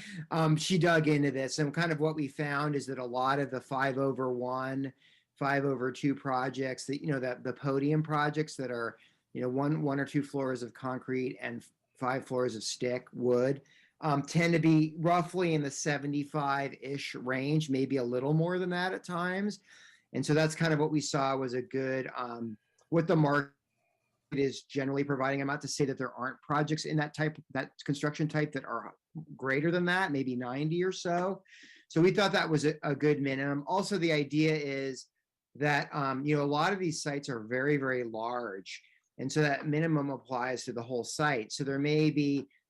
she dug into this, and kind of what we found is that a lot of the 5/1, 5/2 projects that, the podium projects that are, one or two floors of concrete and 5 floors of stick wood, tend to be roughly in the 75-ish range, maybe a little more than that at times. And so that's kind of what we saw was a good, what the market is generally providing. I'm not to say that there aren't projects in that construction type that are greater than that, maybe 90 or so. So we thought that was a good minimum. Also, the idea is that, a lot of these sites are very, very large. And so that minimum applies to the whole site. So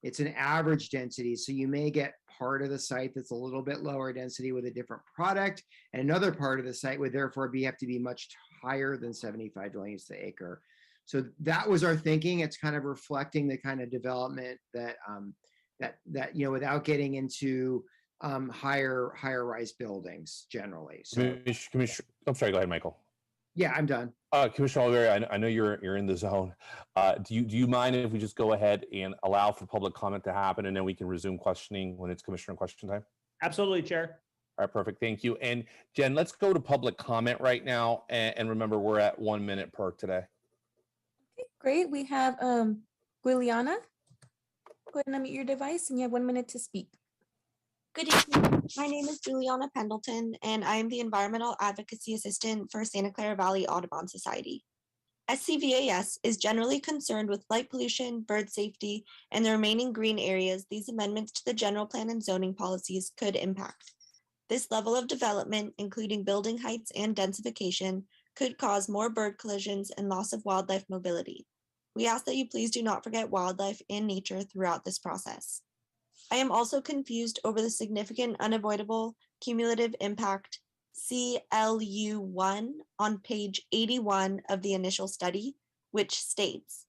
it's an average density. So you may get part of the site that's a little bit lower density with a different product, and another part of the site would therefore have to be much higher than 75 dwellings to acre. So that was our thinking. It's kind of reflecting the kind of development that without getting into higher rise buildings generally. So I'm sorry, go ahead, Michael. Yeah, I'm done. Commissioner Oliveira, I know you're in the zone. Do you mind if we just go ahead and allow for public comment to happen, and then we can resume questioning when it's commissioner question time? Absolutely, Chair. All right, perfect. Thank you. And Jen, let's go to public comment right now. And remember, we're at 1 minute per today. Okay, great. We have Guiliana. Go ahead and unmute your device, and you have 1 minute to speak. Good evening. My name is Juliana Pendleton, and I am the Environmental Advocacy Assistant for Santa Clara Valley Audubon Society. SCVAS is generally concerned with light pollution, bird safety, and the remaining green areas these amendments to the general plan and zoning policies could impact. This level of development, including building heights and densification, could cause more bird collisions and loss of wildlife mobility. We ask that you please do not forget wildlife and nature throughout this process. I am also confused over the significant unavoidable cumulative impact CLU1 on page 81 of the initial study, which states,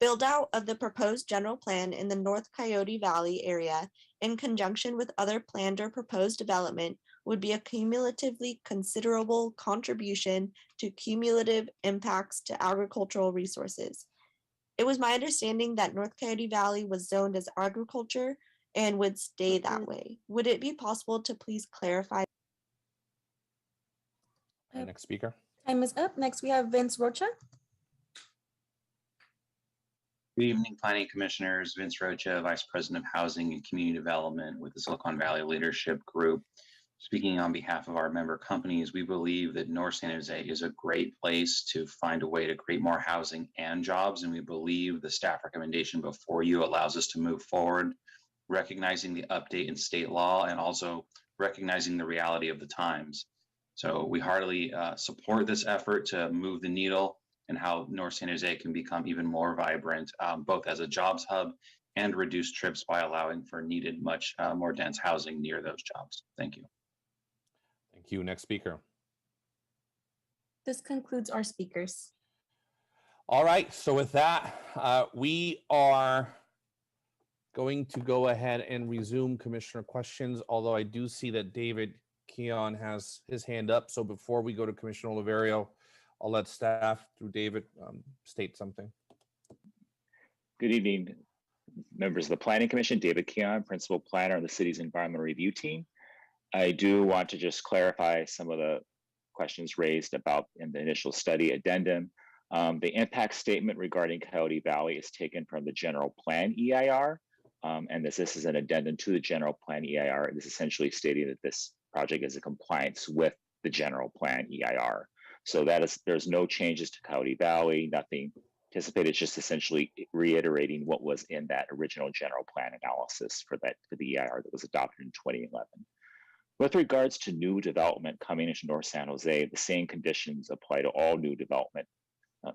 build out of the proposed general plan in the North Coyote Valley area in conjunction with other planned or proposed development would be a cumulatively considerable contribution to cumulative impacts to agricultural resources. It was my understanding that North Coyote Valley was zoned as agriculture and would stay that way. Would it be possible to please clarify? Next speaker. Time is up. Next, we have Vince Rocha. Good evening, Planning Commissioners. Vince Rocha, Vice President of Housing and Community Development with the Silicon Valley Leadership Group. Speaking on behalf of our member companies, we believe that North San Jose is a great place to find a way to create more housing and jobs, and we believe the staff recommendation before you allows us to move forward, recognizing the update in state law and also recognizing the reality of the times. So we heartily support this effort to move the needle and how North San Jose can become even more vibrant, both as a jobs hub and reduce trips by allowing for needed much more dense housing near those jobs. Thank you. Thank you. Next speaker. This concludes our speakers. All right. So with that, we are going to go ahead and resume commissioner questions, although I do see that David Keon has his hand up. So before we go to Commissioner Oliverio, I'll let staff through David state something. Good evening, members of the Planning Commission. David Keon, Principal Planner on the city's Environmental Review Team. I do want to just clarify some of the questions raised about in the initial study addendum. The impact statement regarding Coyote Valley is taken from the general plan EIR. And this is an addendum to the general plan EIR. It is essentially stating that this project is in compliance with the general plan EIR. So there's no changes to Coyote Valley, nothing anticipated. It's just essentially reiterating what was in that original general plan analysis for the EIR that was adopted in 2011. With regards to new development coming into North San Jose, the same conditions apply to all new development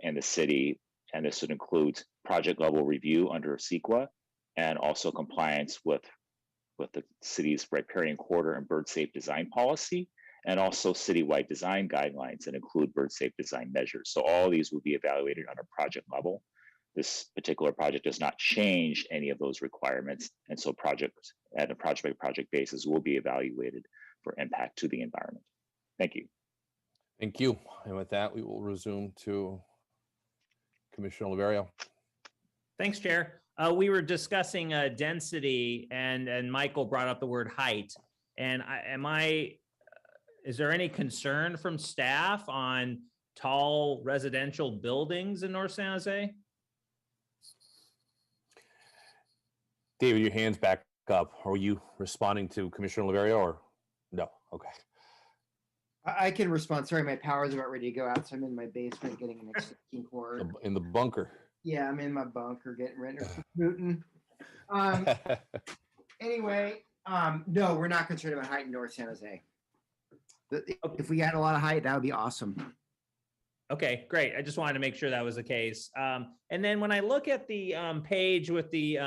in the city, and this would include project level review under CEQA and also compliance with the city's riparian corridor and bird safe design policy, and also citywide design guidelines that include bird safe design measures. So all of these will be evaluated on a project level. This particular project does not change any of those requirements, and so projects at a project-by-project basis will be evaluated for impact to the environment. Thank you. Thank you. And with that, we will resume to Commissioner Oliverio. Thanks, Chair. We were discussing density, and Michael brought up the word height. And is there any concern from staff on tall residential buildings in North San Jose? David, your hand's back up. Are you responding to Commissioner Oliverio or no? Okay. I can respond. Sorry, my power's about ready to go out, so I'm in my basement getting an extension cord. In the bunker. Yeah, I'm in my bunker getting ready for Putin. Anyway, no, we're not concerned about height in North San Jose. If we had a lot of height, that would be awesome. Okay, great. I just wanted to make sure that was the case. And then when I look at the page with the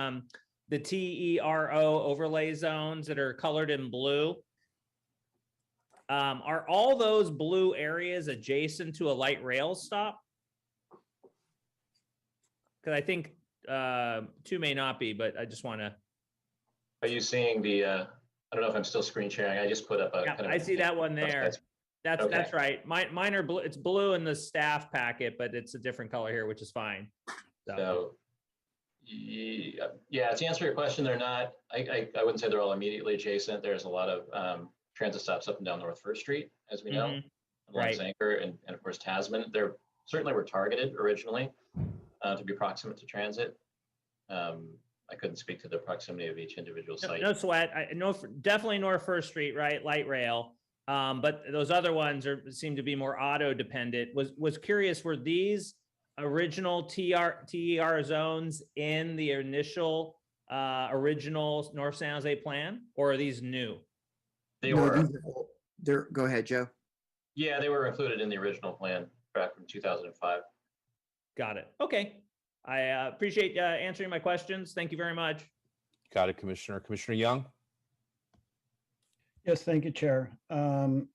TERO overlay zones that are colored in blue, are all those blue areas adjacent to a light rail stop? Because I think two may not be, but I just want to. Are you seeing the, I don't know if I'm still screen sharing. I just put up a. Yeah, I see that one there. That's right. Mine are blue. It's blue in the staff packet, but it's a different color here, which is fine. So yeah, to answer your question, they're not, I wouldn't say they're all immediately adjacent. There's a lot of transit stops up and down North First Street, as we know, along Right. Anchor and of course Tasman. They're certainly were targeted originally to be proximate to transit. I couldn't speak to the proximity of each individual site. No sweat. Definitely North First Street, right? Light rail. But those other ones seem to be more auto dependent. Was curious, were these original TER zones in the initial original North San Jose plan, or are these new? They were. Go ahead, Joe. Yeah, they were included in the original plan back from 2005. Got it. Okay. I appreciate answering my questions. Thank you very much. Got it, Commissioner. Commissioner Young? Yes, thank you, Chair. I'm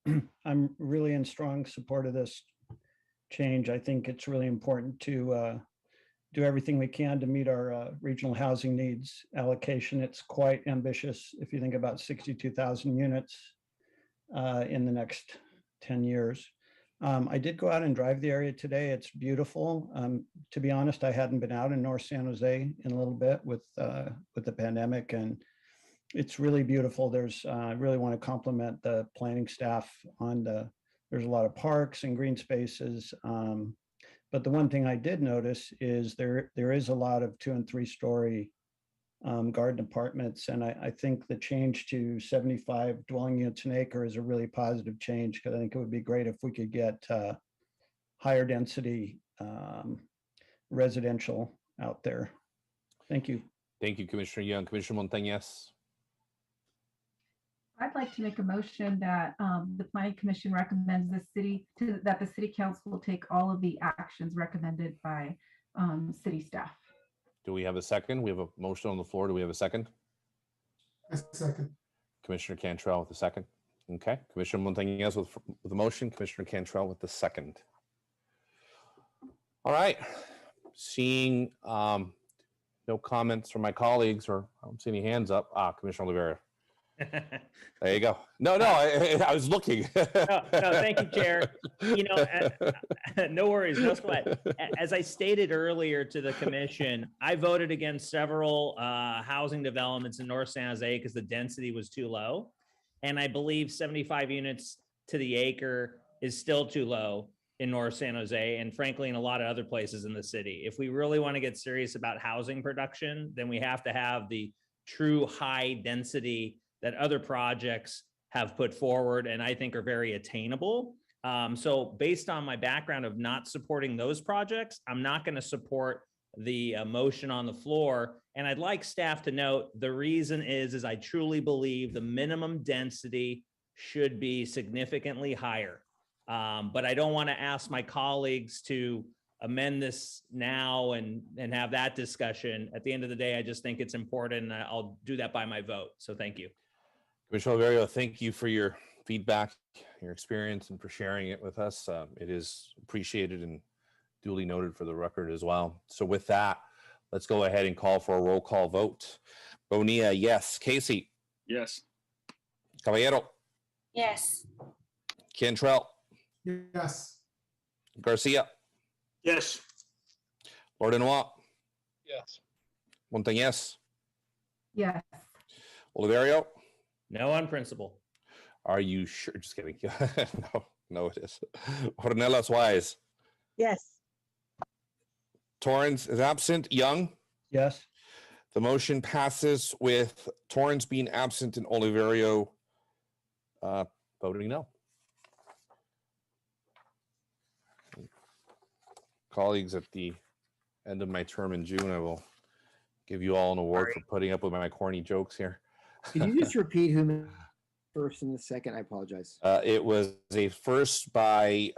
really in strong support of this change. I think it's really important to do everything we can to meet our regional housing needs allocation. It's quite ambitious if you think about 62,000 units in the next 10 years. I did go out and drive the area today. It's beautiful. To be honest, I hadn't been out in North San Jose in a little bit with the pandemic, and it's really beautiful. I really want to compliment the planning staff there's a lot of parks and green spaces. But the one thing I did notice is there is a lot of 2- and 3-story garden apartments. And I think the change to 75 dwelling units an acre is a really positive change, because I think it would be great if we could get higher density residential out there. Thank you. Thank you, Commissioner Young. Commissioner Montañez. I'd like to make a motion that the Planning Commission recommends that the City Council will take all of the actions recommended by city staff. Do we have a second? We have a motion on the floor. Do we have a second? A second. Commissioner Cantrell with the second. Okay. Commissioner Montañez with the motion. Commissioner Cantrell with the second. All right. Seeing no comments from my colleagues, or I don't see any hands up. Commissioner Oliveira. There you go. No, I was looking. No, thank you, Chair. No worries, no sweat. As I stated earlier to the commission, I voted against several housing developments in North San Jose because the density was too low. And I believe 75 units to the acre is still too low in North San Jose, and frankly, in a lot of other places in the city. If we really want to get serious about housing production, then we have to have the true high density that other projects have put forward and I think are very attainable. So based on my background of not supporting those projects, I'm not going to support the motion on the floor. And I'd like staff to note, the reason is I truly believe the minimum density should be significantly higher. But I don't want to ask my colleagues to amend this now and have that discussion. At the end of the day, I just think it's important. And I'll do that by my vote. So thank you. Commissioner Oliverio, thank you for your feedback, your experience, and for sharing it with us. It is appreciated and duly noted for the record as well. So with that, let's go ahead and call for a roll call vote. Bonilla, yes. Casey? Yes. Caballero? Yes. Cantrell? Yes. Garcia? Yes. Ordinois? Yes. Montañez? Yes. Oliverio? No on principle. Are you sure? Just kidding. No, it is. Ornelas Wise? Yes. Torrance is absent. Young? Yes. The motion passes with Torrance being absent and Oliverio voting no. Colleagues, at the end of my term in June, I will give you all an award for putting up with my corny jokes here. Could you just repeat who first and the second? I apologize. It was a first by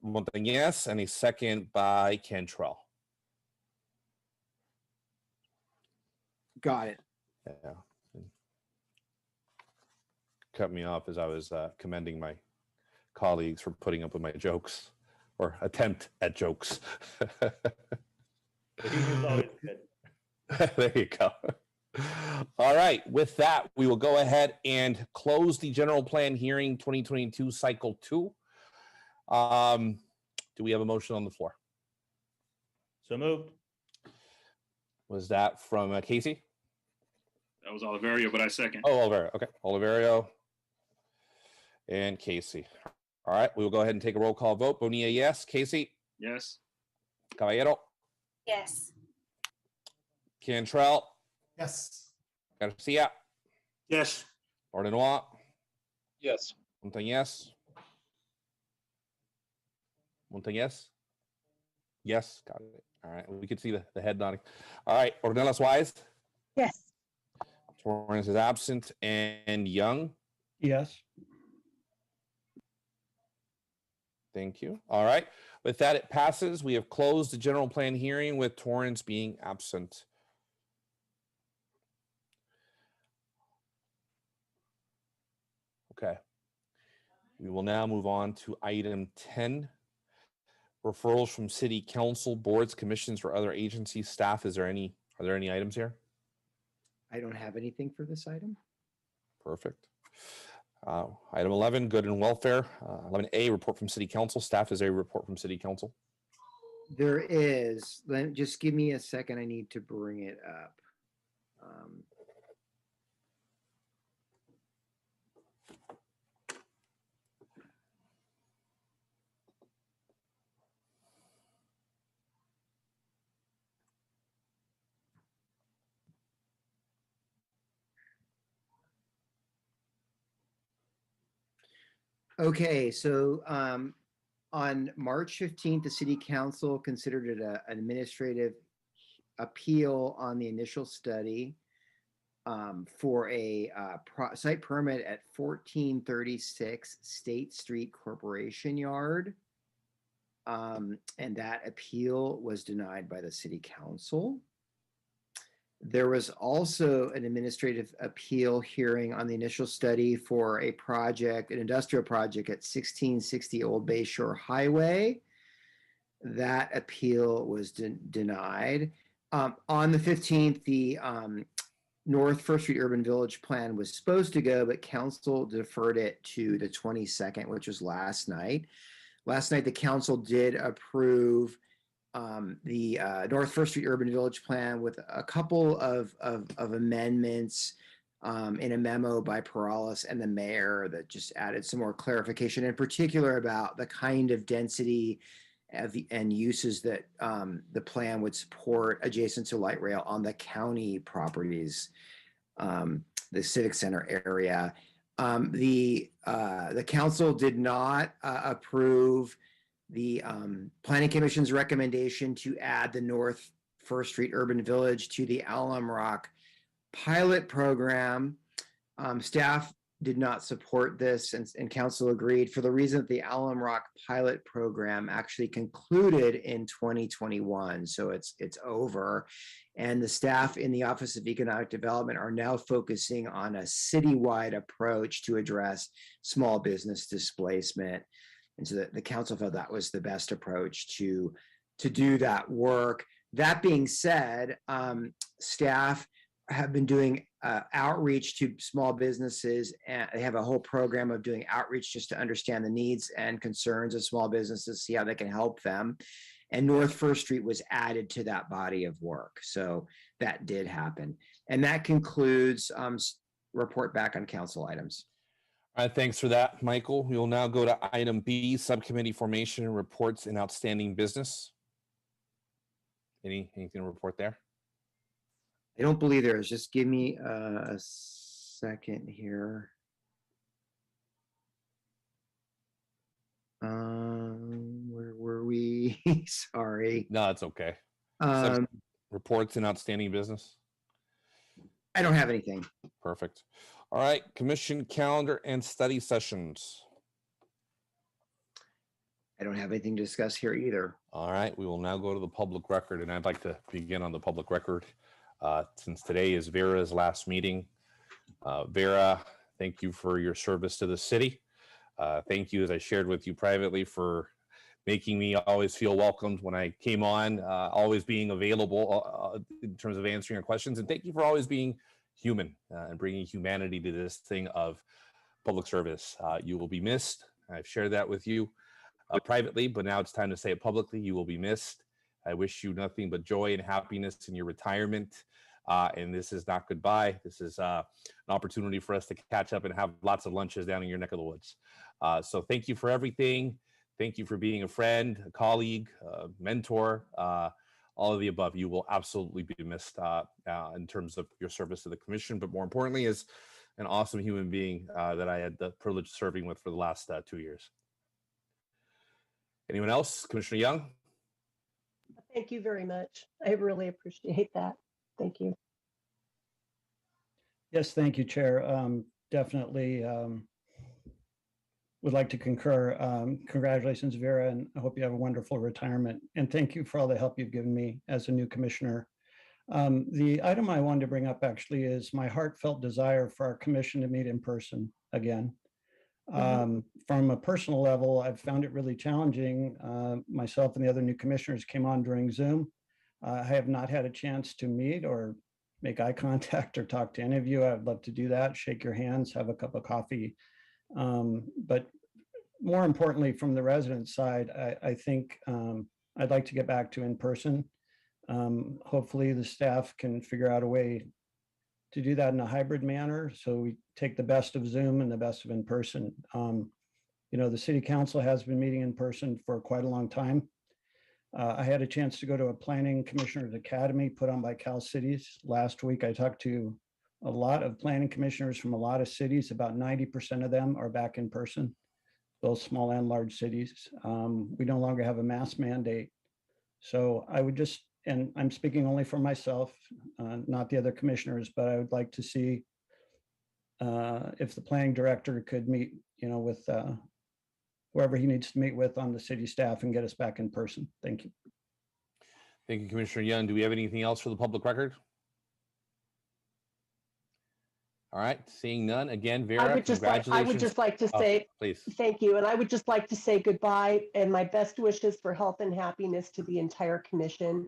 Montañez and a second by Cantrell. Got it. Yeah. Cut me off as I was commending my colleagues for putting up with my jokes or attempt at jokes. There you go. All right. With that, we will go ahead and close the general plan hearing 2022 cycle 2. Do we have a motion on the floor? So moved. Was that from Casey? That was Oliverio, but I second. Oh, Oliverio. Okay. Oliverio and Casey. All right. We will go ahead and take a roll call vote. Bonilla, yes. Casey? Yes. Caballero? Yes. Cantrell? Yes. Garcia? Yes. Ordinois? Yes. Montañez? Montañez? Yes. Got it. All right. We can see the head nodding. All right. Ornelas Wise? Yes. Torrance is absent. And Young? Yes. Thank you. All right. With that, it passes. We have closed the general plan hearing with Torrance being absent. Okay. We will now move on to item 10, referrals from city council, boards, commissions, or other agencies. Staff, are there any items here? I don't have anything for this item. Perfect. Item 11, good and welfare. 11A, report from city council. Staff, is there a report from city council? There is. Just give me a second. I need to bring it up. Okay, so on March 15th, the city council considered it an administrative appeal on the initial study for a site permit at 1436 State Street Corporation Yard. And that appeal was denied by the city council. There was also an administrative appeal hearing on the initial study for a project, an industrial project at 1660 Old Bay Shore Highway. That appeal was denied. On the 15th, the North First Street Urban Village plan was supposed to go, but council deferred it to the 22nd, which was last night. Last night, the council did approve the North First Street Urban Village plan with a couple of amendments in a memo by Perales and the mayor that just added some more clarification, in particular about the kind of density and uses that the plan would support adjacent to light rail on the county properties, the civic center area. The council did not approve the Planning Commission's recommendation to add the North First Street Urban Village to the Alum Rock pilot program. Staff did not support this, and council agreed for the reason that the Alum Rock pilot program actually concluded in 2021, so it's over. And the staff in the Office of Economic Development are now focusing on a citywide approach to address small business displacement. And so the council felt that was the best approach to do that work. That being said, staff have been doing outreach to small businesses, and they have a whole program of doing outreach just to understand the needs and concerns of small businesses, see how they can help them. And North First Street was added to that body of work. So that did happen. And that concludes report back on council items. All right, thanks for that, Michael. We will now go to item B, subcommittee formation and reports in outstanding business. Anything to report there? I don't believe there is. Just give me a second here. Where were we? Sorry. No, it's okay. Reports in outstanding business. I don't have anything. Perfect. All right, commission calendar and study sessions. I don't have anything to discuss here either. All right, we will now go to the public record, and I'd like to begin on the public record since today is Vera's last meeting. Vera, thank you for your service to the city. Thank you, as I shared with you privately, for making me always feel welcomed when I came on, always being available in terms of answering your questions. And thank you for always being human and bringing humanity to this thing of public service. You will be missed. I've shared that with you privately, but now it's time to say it publicly. You will be missed. I wish you nothing but joy and happiness in your retirement. And this is not goodbye. This is an opportunity for us to catch up and have lots of lunches down in your neck of the woods. So thank you for everything. Thank you for being a friend, a colleague, a mentor, all of the above. You will absolutely be missed in terms of your service to the commission, but more importantly, as an awesome human being that I had the privilege of serving with for the last 2 years. Anyone else? Commissioner Young? Thank you very much. I really appreciate that. Thank you. Yes, thank you, Chair. Definitely would like to concur. Congratulations, Vera, and I hope you have a wonderful retirement. And thank you for all the help you've given me as a new commissioner. The item I wanted to bring up actually is my heartfelt desire for our commission to meet in person again. From a personal level, I've found it really challenging. Myself and the other new commissioners came on during Zoom. I have not had a chance to meet or make eye contact or talk to any of you. I'd love to do that, shake your hands, have a cup of coffee. But more importantly, from the resident side, I think I'd like to get back to in person. Hopefully the staff can figure out a way to do that in a hybrid manner. So we take the best of Zoom and the best of in person. You know, the city council has been meeting in person for quite a long time. I had a chance to go to a planning commissioners academy put on by Cal Cities last week. I talked to a lot of planning commissioners from a lot of cities. About 90% of them are back in person, both small and large cities. We no longer have a mask mandate. So I would just, and I'm speaking only for myself, not the other commissioners, but I would like to see if the planning director could meet, you know, with whoever he needs to meet with on the city staff and get us back in person. Thank you. Thank you, Commissioner Young. Do we have anything else for the public record? All right, seeing none. Again, Vera, I would just like to say please. Thank you. And I would just like to say goodbye and my best wishes for health and happiness to the entire commission.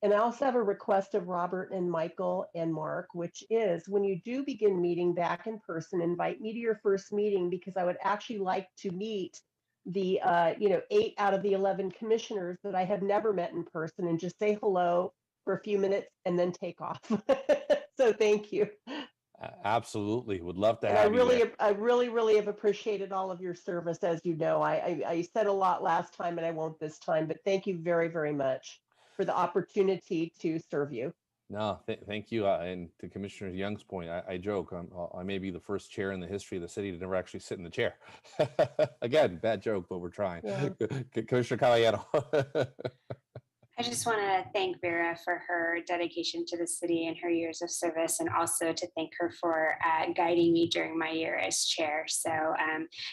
And I also have a request of Robert and Michael and Mark, which is when you do begin meeting back in person, invite me to your first meeting, because I would actually like to meet the 8 out of the 11 commissioners that I have never met in person and just say hello for a few minutes and then take off. So thank you. Absolutely. Would love to And have you there. I really have appreciated all of your service. As you know, I said a lot last time and I won't this time, but thank you very, very much for the opportunity to serve you. No, thank you. And to Commissioner Young's point, I joke, I may be the first chair in the history of the city to never actually sit in the chair. Again, bad joke, but we're trying. Yeah. Commissioner Caballero. I just want to thank Vera for her dedication to the city and her years of service, and also to thank her for guiding me during my year as chair. So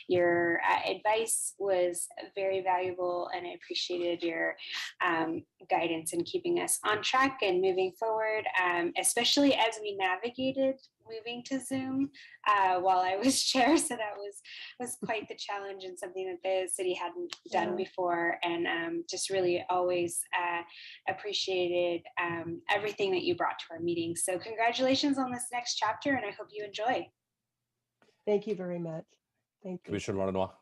your advice was very valuable, and I appreciated your guidance in keeping us on track and moving forward, especially as we navigated moving to Zoom while I was chair. So that was quite the challenge, and something that the city hadn't done before. And just really always appreciated everything that you brought to our meetings. So congratulations on this next chapter, and I hope you enjoy. Thank you very much. Thank you. Commissioner Lenoir.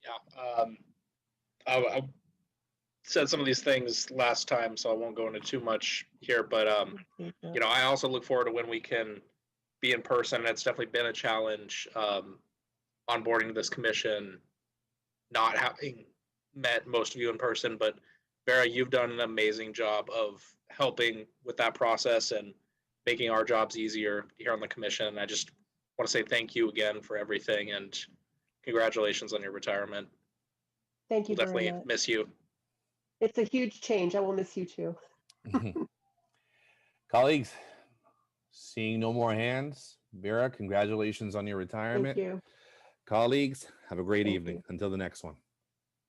Yeah. I said some of these things last time, so I won't go into too much here, but I also look forward to when we can be in person. It's definitely been a challenge onboarding this commission, not having met most of you in person, but Vera, you've done an amazing job of helping with that process and making our jobs easier here on the commission. I just want to say thank you again for everything, and congratulations on your retirement. Thank you We'll very definitely much. miss you. It's a huge change. I will miss you too. Colleagues, seeing no more hands, Vera, congratulations on your retirement. Thank you. Colleagues, have a great evening. Until the next one.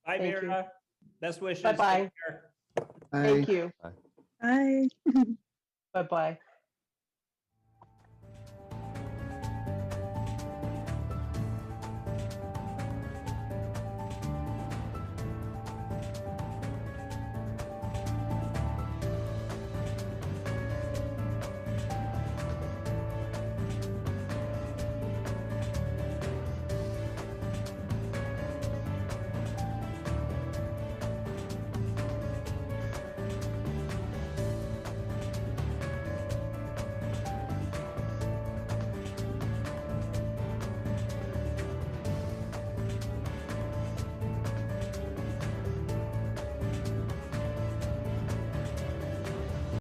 Bye, Thank you. Vera. Best wishes. Bye-bye. Take care. Thank you. Bye. Bye-bye.